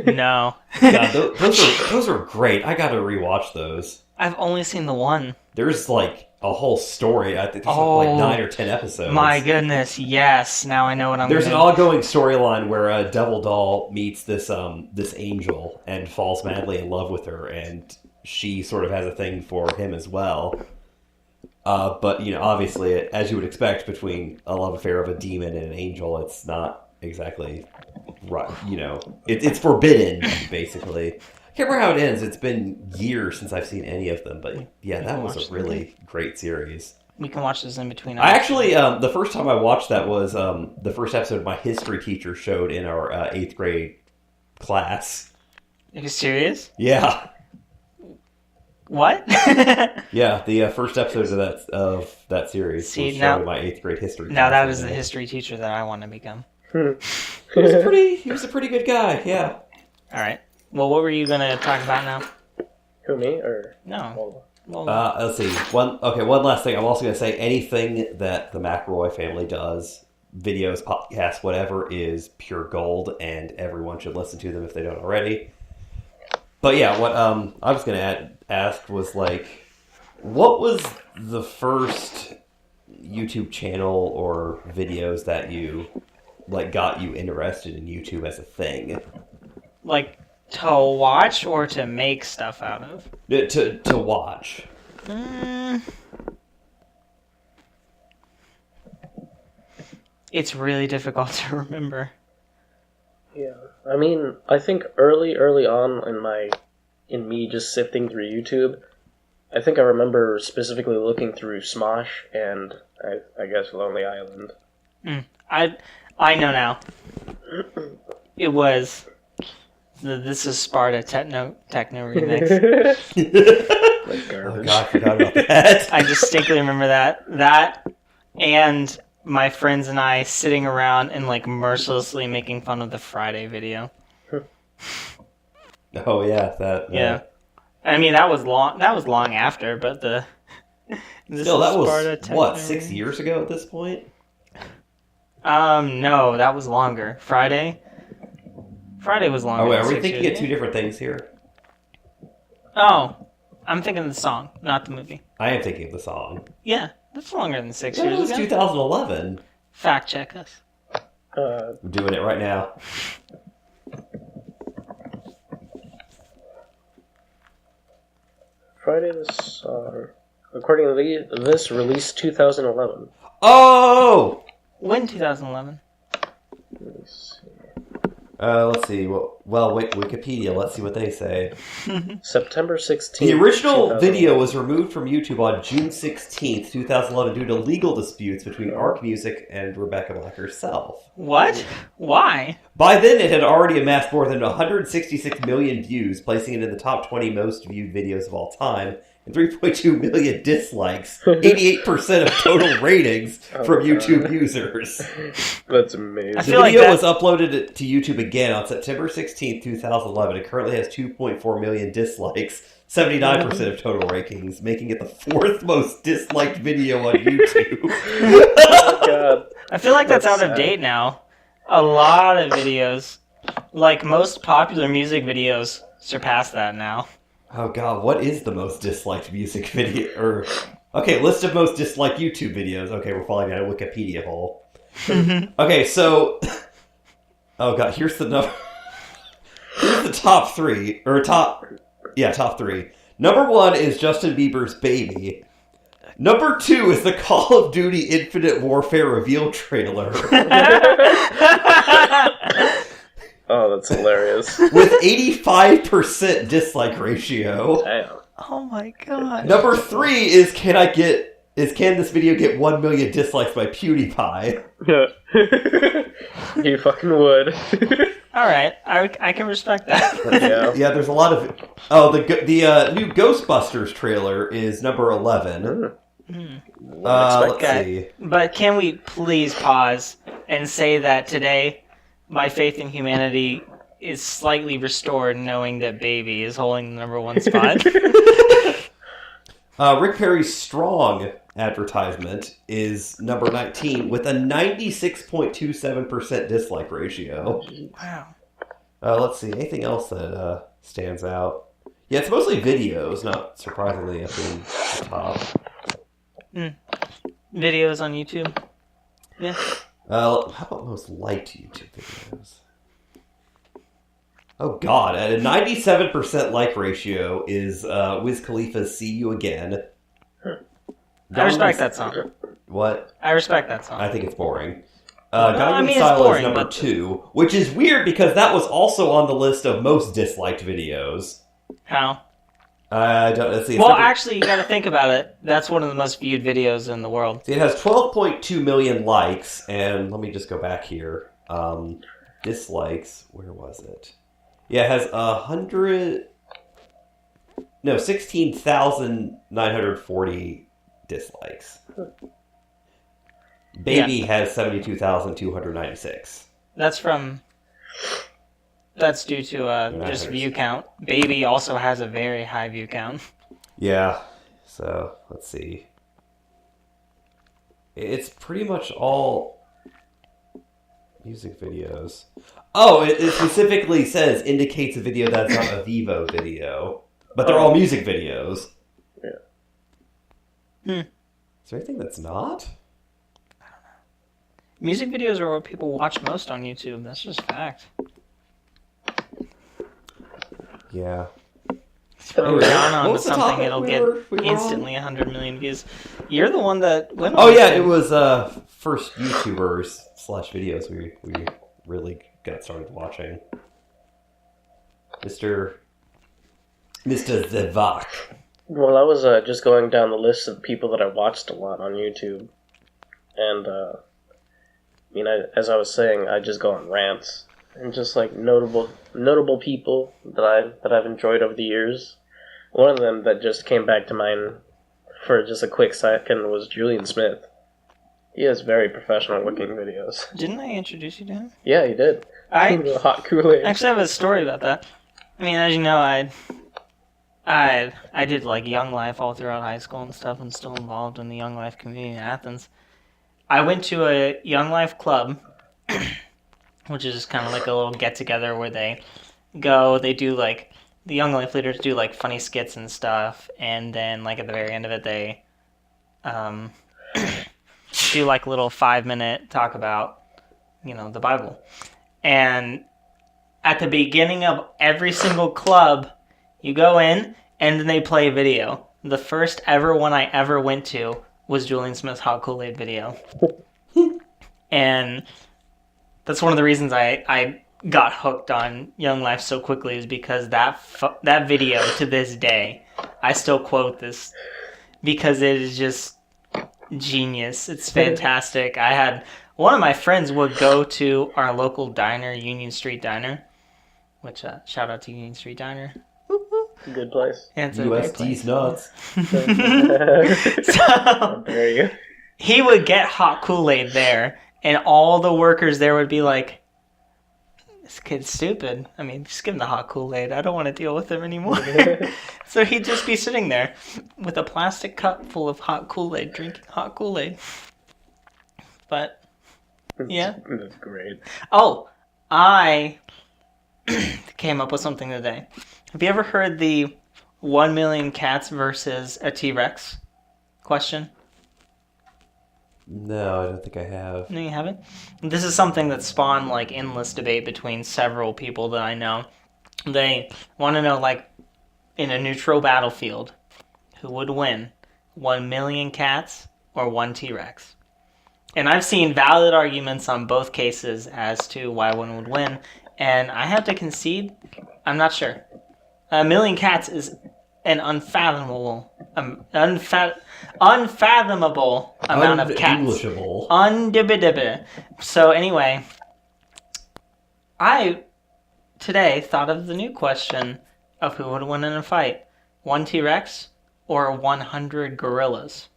No. God, those are great. I gotta rewatch those. I've only seen the one. There's like a whole story. I think there's like 9 or 10 episodes. My goodness, yes. Now I know what I'm. There's an ongoing storyline where Devil Doll meets this angel and falls madly in love with her, and she sort of has a thing for him as well. But obviously, as you would expect, between a love affair of a demon and an angel, it's not exactly right. It's forbidden, basically. I can't remember how it ends. It's been years since I've seen any of them, but yeah, that was a really great series. We can watch this in between. I actually, the first time I watched that was the first episode my history teacher showed in our 8th grade class. Are you serious? Yeah. What? Yeah, the first episode of that series was shown in my 8th grade history class. Now that is the history teacher that I want to become. He was a pretty good guy, yeah. All right. Well, what were you going to talk about now? Who, me? Or no. Well, let's see. One last thing. I'm also going to say anything that the McElroy family does, videos, podcasts, whatever, is pure gold, and everyone should listen to them if they don't already. But yeah, what I was going to ask was like, what was the first YouTube channel or videos that you like got you interested in YouTube as a thing? Like to watch or to make stuff out of? To watch. It's really difficult to remember. Yeah, I mean, I think early on in me just sifting through YouTube, I think I remember specifically looking through Smosh and I guess Lonely Island. I know now. It was the This Is Sparta Techno remix. Like garbage. Oh god, I forgot about that. I distinctly remember that and my friends and I sitting around and like mercilessly making fun of the Friday video. Oh yeah, that. Yeah. I mean that was long after, but still, that was what, 6 years ago at this point? No, that was longer. Friday was longer. Oh wait, are we than 6 thinking years. of two different things here? Oh, I'm thinking of the song, not the movie. I am thinking of the song. Yeah, that's longer than 6 Yeah, it years was ago. 2011. Fact check us. I'm doing it right now. Friday the song. According to this, released 2011. Oh! When 2011? Let me see. Let's see. Well, Wikipedia. Let's see what they say. September 16th. The original 2011. video was removed from YouTube on June 16th, 2011, due to legal disputes between Arc Music and Rebecca Black herself. What? Why? By then, it had already amassed more than 166 million views, placing it in the top 20 most viewed videos of all time, and 3.2 million dislikes, 88% of total ratings from YouTube users. That's amazing. I The feel like video that- was uploaded to YouTube again on September 16th, 2011. It currently has 2.4 million dislikes, 79% of total rankings, making it the fourth most disliked video on YouTube. Oh, God. I feel like that's out That's of sad. date now. A lot of videos, like most popular music videos, surpass that now. Oh god, what is the most disliked music video? Okay, list of most disliked YouTube videos. Okay, we're falling down a Wikipedia hole. Okay, so... Oh god, here's the number... Here's the top three. Top three. Number 1 is Justin Bieber's Baby. Number 2 is the Call of Duty Infinite Warfare reveal trailer. Oh, that's hilarious. With 85% dislike ratio. Damn. Oh my god. Number 3 is can this video get 1 million dislikes by PewDiePie? You fucking would. Alright, I can respect that. Yeah. Yeah, there's a lot of... Oh, the new Ghostbusters trailer is number 11. Let's Okay. see. But can we please pause and say that today my faith in humanity is slightly restored knowing that Baby is holding the number 1 spot? Rick Perry's Strong advertisement is number 19 with a 96.27% dislike ratio. Wow. Let's see. Anything else that stands out? Yeah, it's mostly videos, not surprisingly up in the top. Videos on YouTube? Yeah. How about most liked YouTube videos? Oh god, at a 97% like ratio is Wiz Khalifa's See You Again. I respect that song. What? I respect that song. I think it's boring. I Gangnam mean, it's Style boring, is number but- 2, which is weird because that was also on the list of most disliked videos. How? Let's see. it's Well, number- actually, you gotta think about it. That's one of the most viewed videos in the world. It has 12.2 million likes, and let me just go back here. Dislikes, where was it? Yeah, it has 16,940 dislikes. Baby has 72,296. That's due to just view count. Baby also has a very high view count. Yeah, so let's see. It's pretty much all music videos. Oh, it specifically says indicates a video that's not a Vivo video, but they're all music videos. Yeah. Is there anything that's not? Music videos are what people watch most on YouTube. That's just fact. Yeah. Throw Anyway, Rihanna what onto was the something, topic it'll we get were on? instantly 100 million views. You're the one that went on Oh yeah, this it thing. was first YouTubers / videos we really got started watching. Mr. Zevak. Well, I was just going down the list of people that I watched a lot on YouTube, and as I was saying, I just go on rants and just like notable people that I've enjoyed over the years. One of them that just came back to mind for just a quick second was Julian Smith. He has very professional looking videos. Didn't I introduce you to him? Yeah, he did. I The hot Kool-Aid. actually have a story about that. I mean, as you know, I did like Young Life all throughout high school and stuff, and still involved in the Young Life community in Athens. I went to a Young Life club, which is just kind of like a little get together where they do like the Young Life leaders do like funny skits and stuff, and then like at the very end of it, they do like little 5-minute talk about the Bible. And at the beginning of every single club, you go in and then they play a video. The first ever one I ever went to was Julian Smith's Hot Kool-Aid video. And that's one of the reasons I got hooked on Young Life so quickly, is because that video to this day, I still quote this because it is just genius. It's fantastic. I had one of my friends would go to our local diner, Union Street Diner, which shout out to Union Street Diner. Good place. Yeah, it's a great place. USD's nuts. So There you go. he would get hot Kool-Aid there, and all the workers there would be like, "This kid's stupid. I mean, just give him the hot Kool-Aid. I don't want to deal with him anymore." So he'd just be sitting there with a plastic cup full of hot Kool-Aid, drinking hot Kool-Aid. But yeah. That's great. Oh, I came up with something today. Have you ever heard the 1 million cats versus a T-Rex question? No, I don't think I have. No, you haven't? This is something that spawned like endless debate between several people that I know. They want to know, like, in a neutral battlefield, who would win? 1 million cats or 1 T-Rex? And I've seen valid arguments on both cases as to why one would win, and I have to concede, I'm not sure. 1 million cats is an unfathomable amount of cats. Unenglishable. Undibidibid. So anyway, I today thought of the new question of who would win in a fight. 1 T-Rex or 100 gorillas?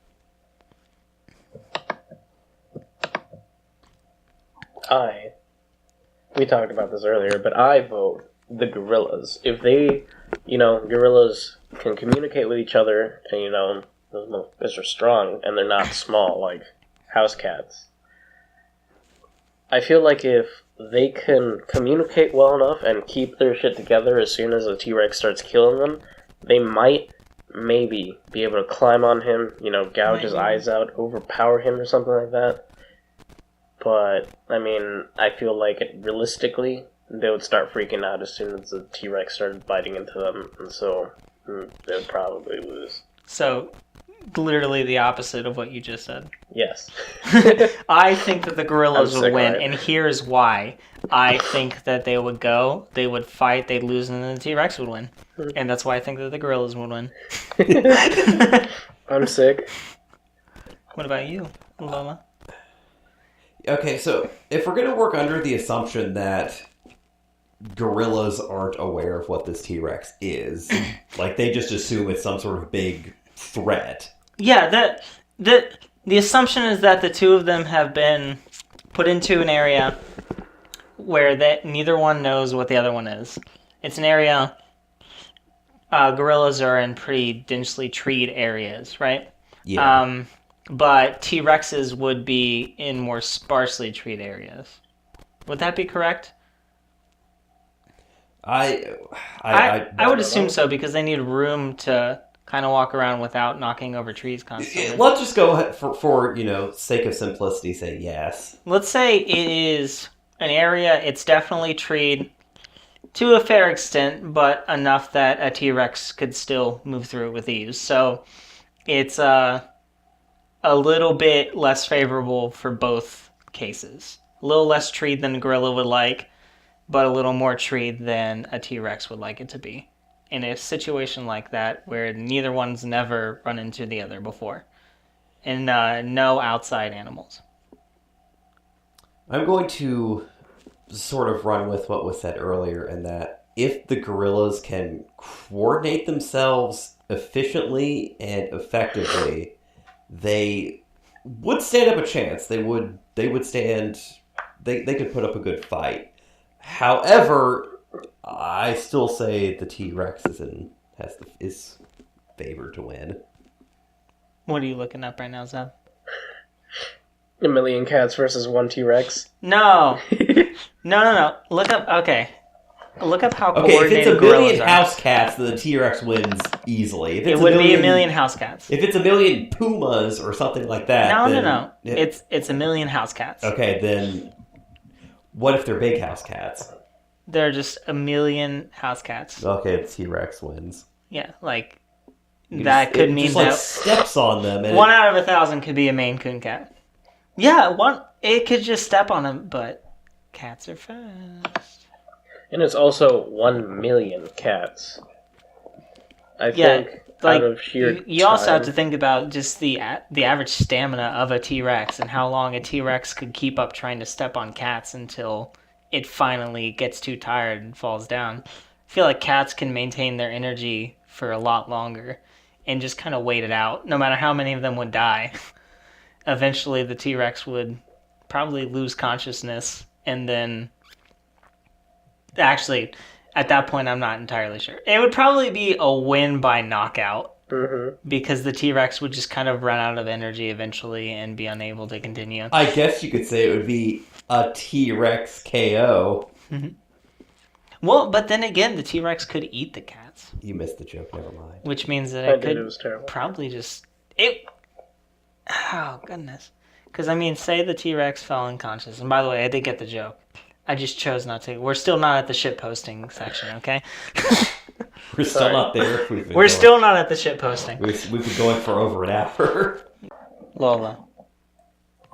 We talked about this earlier, but I vote the gorillas. If they, gorillas can communicate with each other, and, those motherfuckers are strong, and they're not small, like house cats. I feel like if they can communicate well enough and keep their shit together as soon as a T-Rex starts killing them, they might, maybe, be able to climb on him, gouge his eyes out, overpower him or something like that. But, I mean, I feel like realistically, they would start freaking out as soon as the T-Rex started biting into them, and so they would probably lose. So, literally the opposite of what you just said. Yes. I think that the gorillas would win, right? and here's why. I think that they would fight, they'd lose, and then the T-Rex would win. And that's why I think that the gorillas would win. I'm sick. What about you, Loma? Okay, so if we're going to work under the assumption that gorillas aren't aware of what this T-Rex is, like they just assume it's some sort of big threat. Yeah, the assumption is that the two of them have been put into an area where neither one knows what the other one is. It's an area, gorillas are in pretty densely treed areas, right? Yeah. But T-Rexes would be in more sparsely treed areas. Would that be correct? I would assume so, because they need room to kind of walk around without knocking over trees constantly. Let's just go ahead for sake of simplicity, say yes. Let's say it is an area, it's definitely treed to a fair extent, but enough that a T-Rex could still move through it with ease. So it's a little bit less favorable for both cases. A little less treed than a gorilla would like, but a little more treed than a T-Rex would like it to be. In a situation like that, where neither one's never run into the other before. And no outside animals. I'm going to sort of run with what was said earlier, in that if the gorillas can coordinate themselves efficiently and effectively, they would stand up a chance. They could put up a good fight. However, I still say the T-Rex is favored to win. What are you looking up right now, Zeb? 1 million cats versus 1 T-Rex. No. No. Look up. Okay. Look up how Okay, if it's coordinated a gorillas million are. house cats, then the T-Rex wins easily. If It it's would be a million house cats. If it's a million pumas or something like that, No. It's a million house cats. Okay, then what if they're big house cats? They're just a million house cats. Okay, the T-Rex wins. Yeah, like You that just, could it mean just, that steps on them. And 1 out of 1,000 could be a Maine Coon cat. Yeah, it could just step on them, but cats are fast. And it's also 1 million cats. I think out of sheer you also time. have to think about just the average stamina of a T-Rex and how long a T-Rex could keep up trying to step on cats until it finally gets too tired and falls down. I feel like cats can maintain their energy for a lot longer and just kind of wait it out, no matter how many of them would die. Eventually, the T-Rex would probably lose consciousness, and then... Actually, at that point, I'm not entirely sure. It would probably be a win by knockout, because the T-Rex would just kind of run out of energy eventually and be unable to continue. I guess you could say it would be a T-Rex KO. Well, but then again, the T-Rex could eat the cats. You missed the joke, never mind. Which means that it was terrible. Probably just... Oh, goodness. Because, I mean, say the T-Rex fell unconscious. And by the way, I did get the joke. I just chose not to. We're still not at the shit posting section, okay? We're still not there. We're still not at the shit posting. We've been going for over an hour. Lola,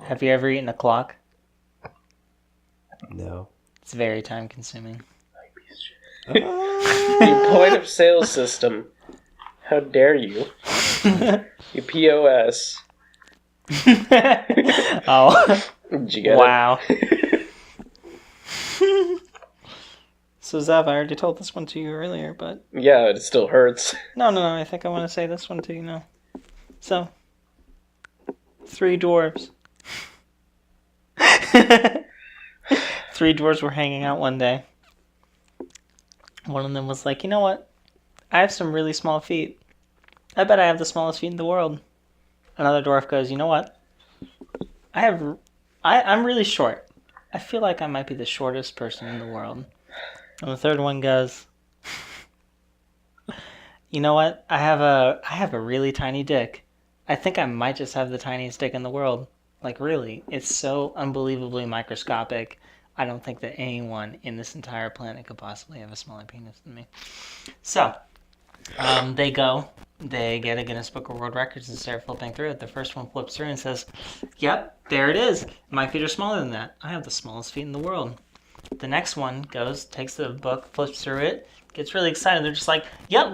have you ever eaten a clock? No. It's very time consuming. The point of sale system. How dare you? You POS. Oh. Did you get wow. So, Zev, I already told this one to you earlier, but... Yeah, it still hurts. No, I think I want to say this one to you now. So, 3 dwarves. 3 dwarves were hanging out one day. One of them was like, you know what? I have some really small feet. I bet I have the smallest feet in the world. Another dwarf goes, you know what? I'm really short. I feel like I might be the shortest person in the world. And the third one goes, you know what? I have a really tiny dick. I think I might just have the tiniest dick in the world. Like, really. It's so unbelievably microscopic. I don't think that anyone in this entire planet could possibly have a smaller penis than me. So, they get a Guinness Book of World Records and start flipping through it. The first one flips through and says, yep, there it is. My feet are smaller than that. I have the smallest feet in the world. The next one goes, takes the book, flips through it, gets really excited. They're just like, yep,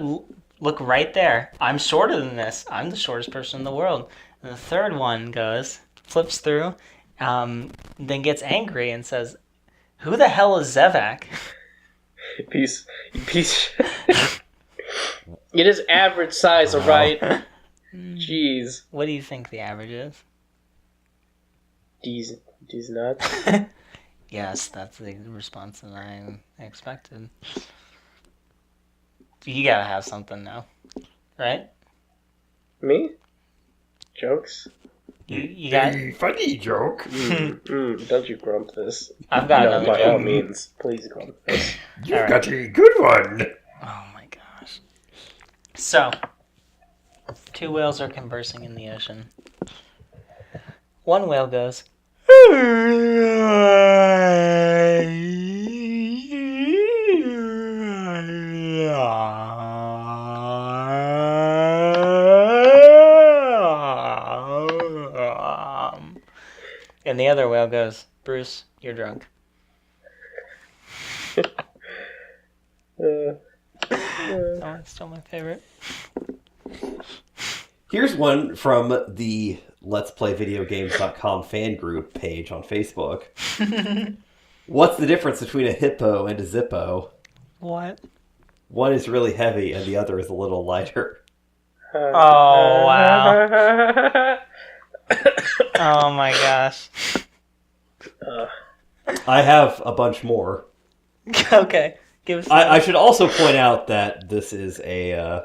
look right there. I'm shorter than this. I'm the shortest person in the world. And the third one goes, flips through, then gets angry and says, who the hell is Zevak? Peace. It is average size, alright? Jeez. What do you think the average is? These nuts? Yes, that's the response that I expected. You gotta have something now, right? Me? Jokes? You got funny joke. Don't you grump this. I've got No, another by all joke. means, please grump this. You've got a good one. Oh my gosh. So, 2 whales are conversing in the ocean. One whale goes, and the other whale goes, Bruce, you're drunk. That's still my favorite. Here's one from the Let's Play Videogames.com fan group page on Facebook. What's the difference between a hippo and a zippo? What? One is really heavy and the other is a little lighter. Oh, wow. Oh, my gosh. I have a bunch more. Okay. Give us I should also point out that this is a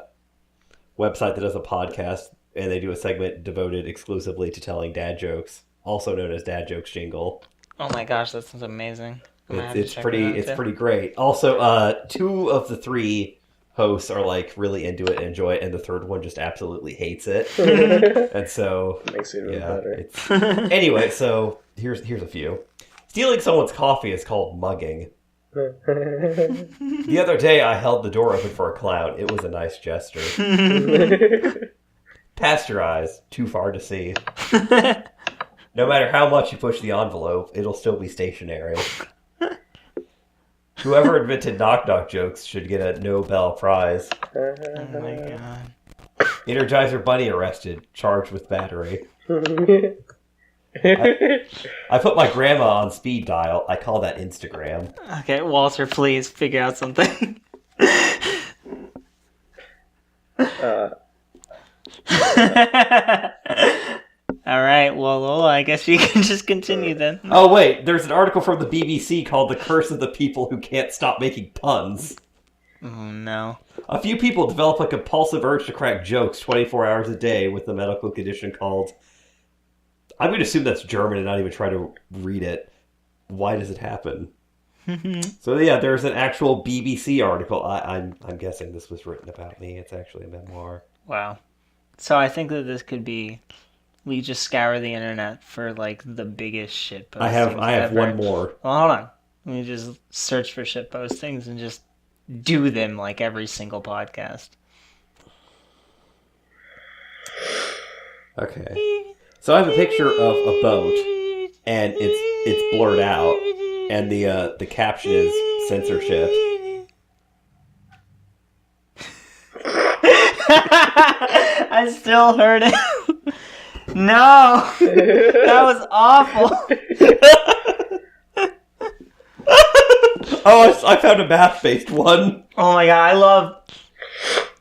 website that does a podcast, and they do a segment devoted exclusively to telling dad jokes, also known as Dad Jokes Jingle. Oh, my gosh. That sounds amazing. I'm gonna have It's to check pretty it out, it's too. pretty great. Also, 2 of the 3 hosts are like really into it and enjoy it, and the third one just absolutely hates it. And so Makes it even yeah, better. it's anyway. So here's a few. Stealing someone's coffee is called mugging. The other day, I held the door open for a clown. It was a nice gesture. Pasteurized, too far to see. No matter how much you push the envelope, it'll still be stationary. Whoever invented knock-knock jokes should get a Nobel Prize. Oh my god. Energizer Bunny arrested, charged with battery. I put my grandma on speed dial. I call that Instagram. Okay, Walter, please figure out something. Alright, well, Lola, I guess you can just continue then. Oh wait, there's an article from the BBC called "The Curse of the People Who Can't Stop Making Puns." Oh no. A few people develop a compulsive urge to crack jokes 24 hours a day with a medical condition called... I'm going to assume that's German and not even try to read it. Why does it happen? So yeah, there's an actual BBC article. I'm guessing this was written about me. It's actually a memoir. Wow. So I think that this could be... We just scour the internet for, like, the biggest shit postings I have ever. one more. Well, hold on. Let me just search for shit postings and just do them like every single podcast. Okay. So I have a picture of a boat, and it's blurred out, and the caption is censorship. I still heard it. No! That was awful. Oh, I found a math-based one. Oh my god,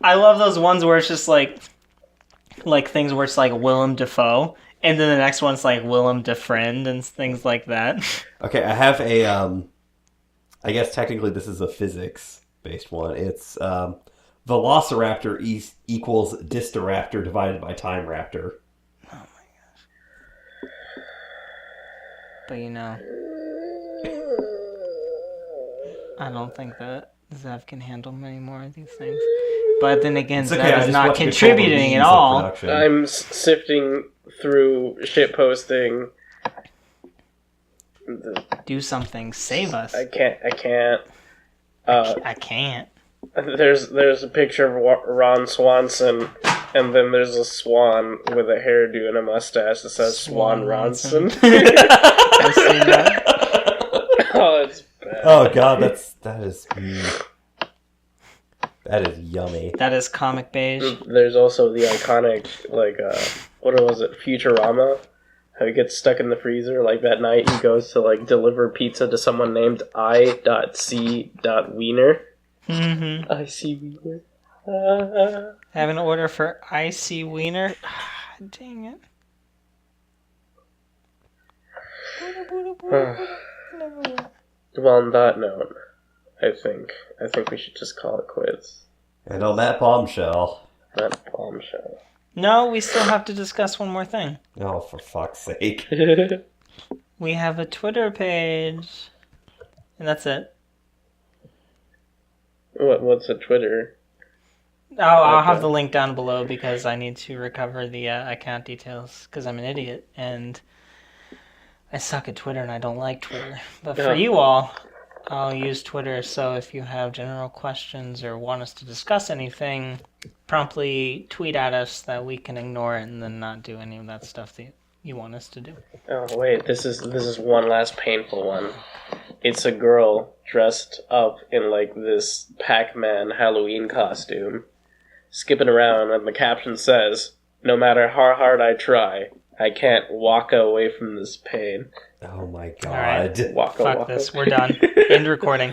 I love those ones where it's just like things where it's like Willem Dafoe, and then the next one's like Willem Defriend and things like that. Okay, I have a, I guess technically this is a physics-based one. It's, Velociraptor equals Distoraptor divided by Time Raptor. Oh my gosh. But you know, I don't think that Zev can handle many more of these things. But then again, It's okay, Zev I is just not want to control the contributing weeds at of all. production. I'm sifting through shit posting. Do something, save us. I can't. I can't. There's a picture of Ron Swanson, and then there's a swan with a hairdo and a mustache that says Swan Ronson. I've seen that. Oh, it's bad. Oh god, that is yummy. That is comic beige. There's also the iconic, like, what was it, Futurama? How he gets stuck in the freezer, like that night he goes to, like, deliver pizza to someone named I.C.Wiener. Mm-hmm. I.C. Wiener. Have an order for icy wiener. Dang it. Well, on that note, I think we should just call it quits. And on that bombshell. That bombshell. No, we still have to discuss one more thing. Oh, for fuck's sake. We have a Twitter page. And that's it. What's a Twitter? Oh, I'll Okay. have the link down below because I need to recover the account details because I'm an idiot and I suck at Twitter and I don't like Twitter. But for Yeah. you all, I'll use Twitter, so if you have general questions or want us to discuss anything, promptly tweet at us that we can ignore it and then not do any of that stuff that you want us to do. Oh wait, this is one last painful one. It's a girl dressed up in like this Pac-Man Halloween costume, skipping around, and the caption says, "No matter how hard I try, I can't walk away from this pain." Oh my All right. god. Waka Fuck waka. this, we're done. End recording.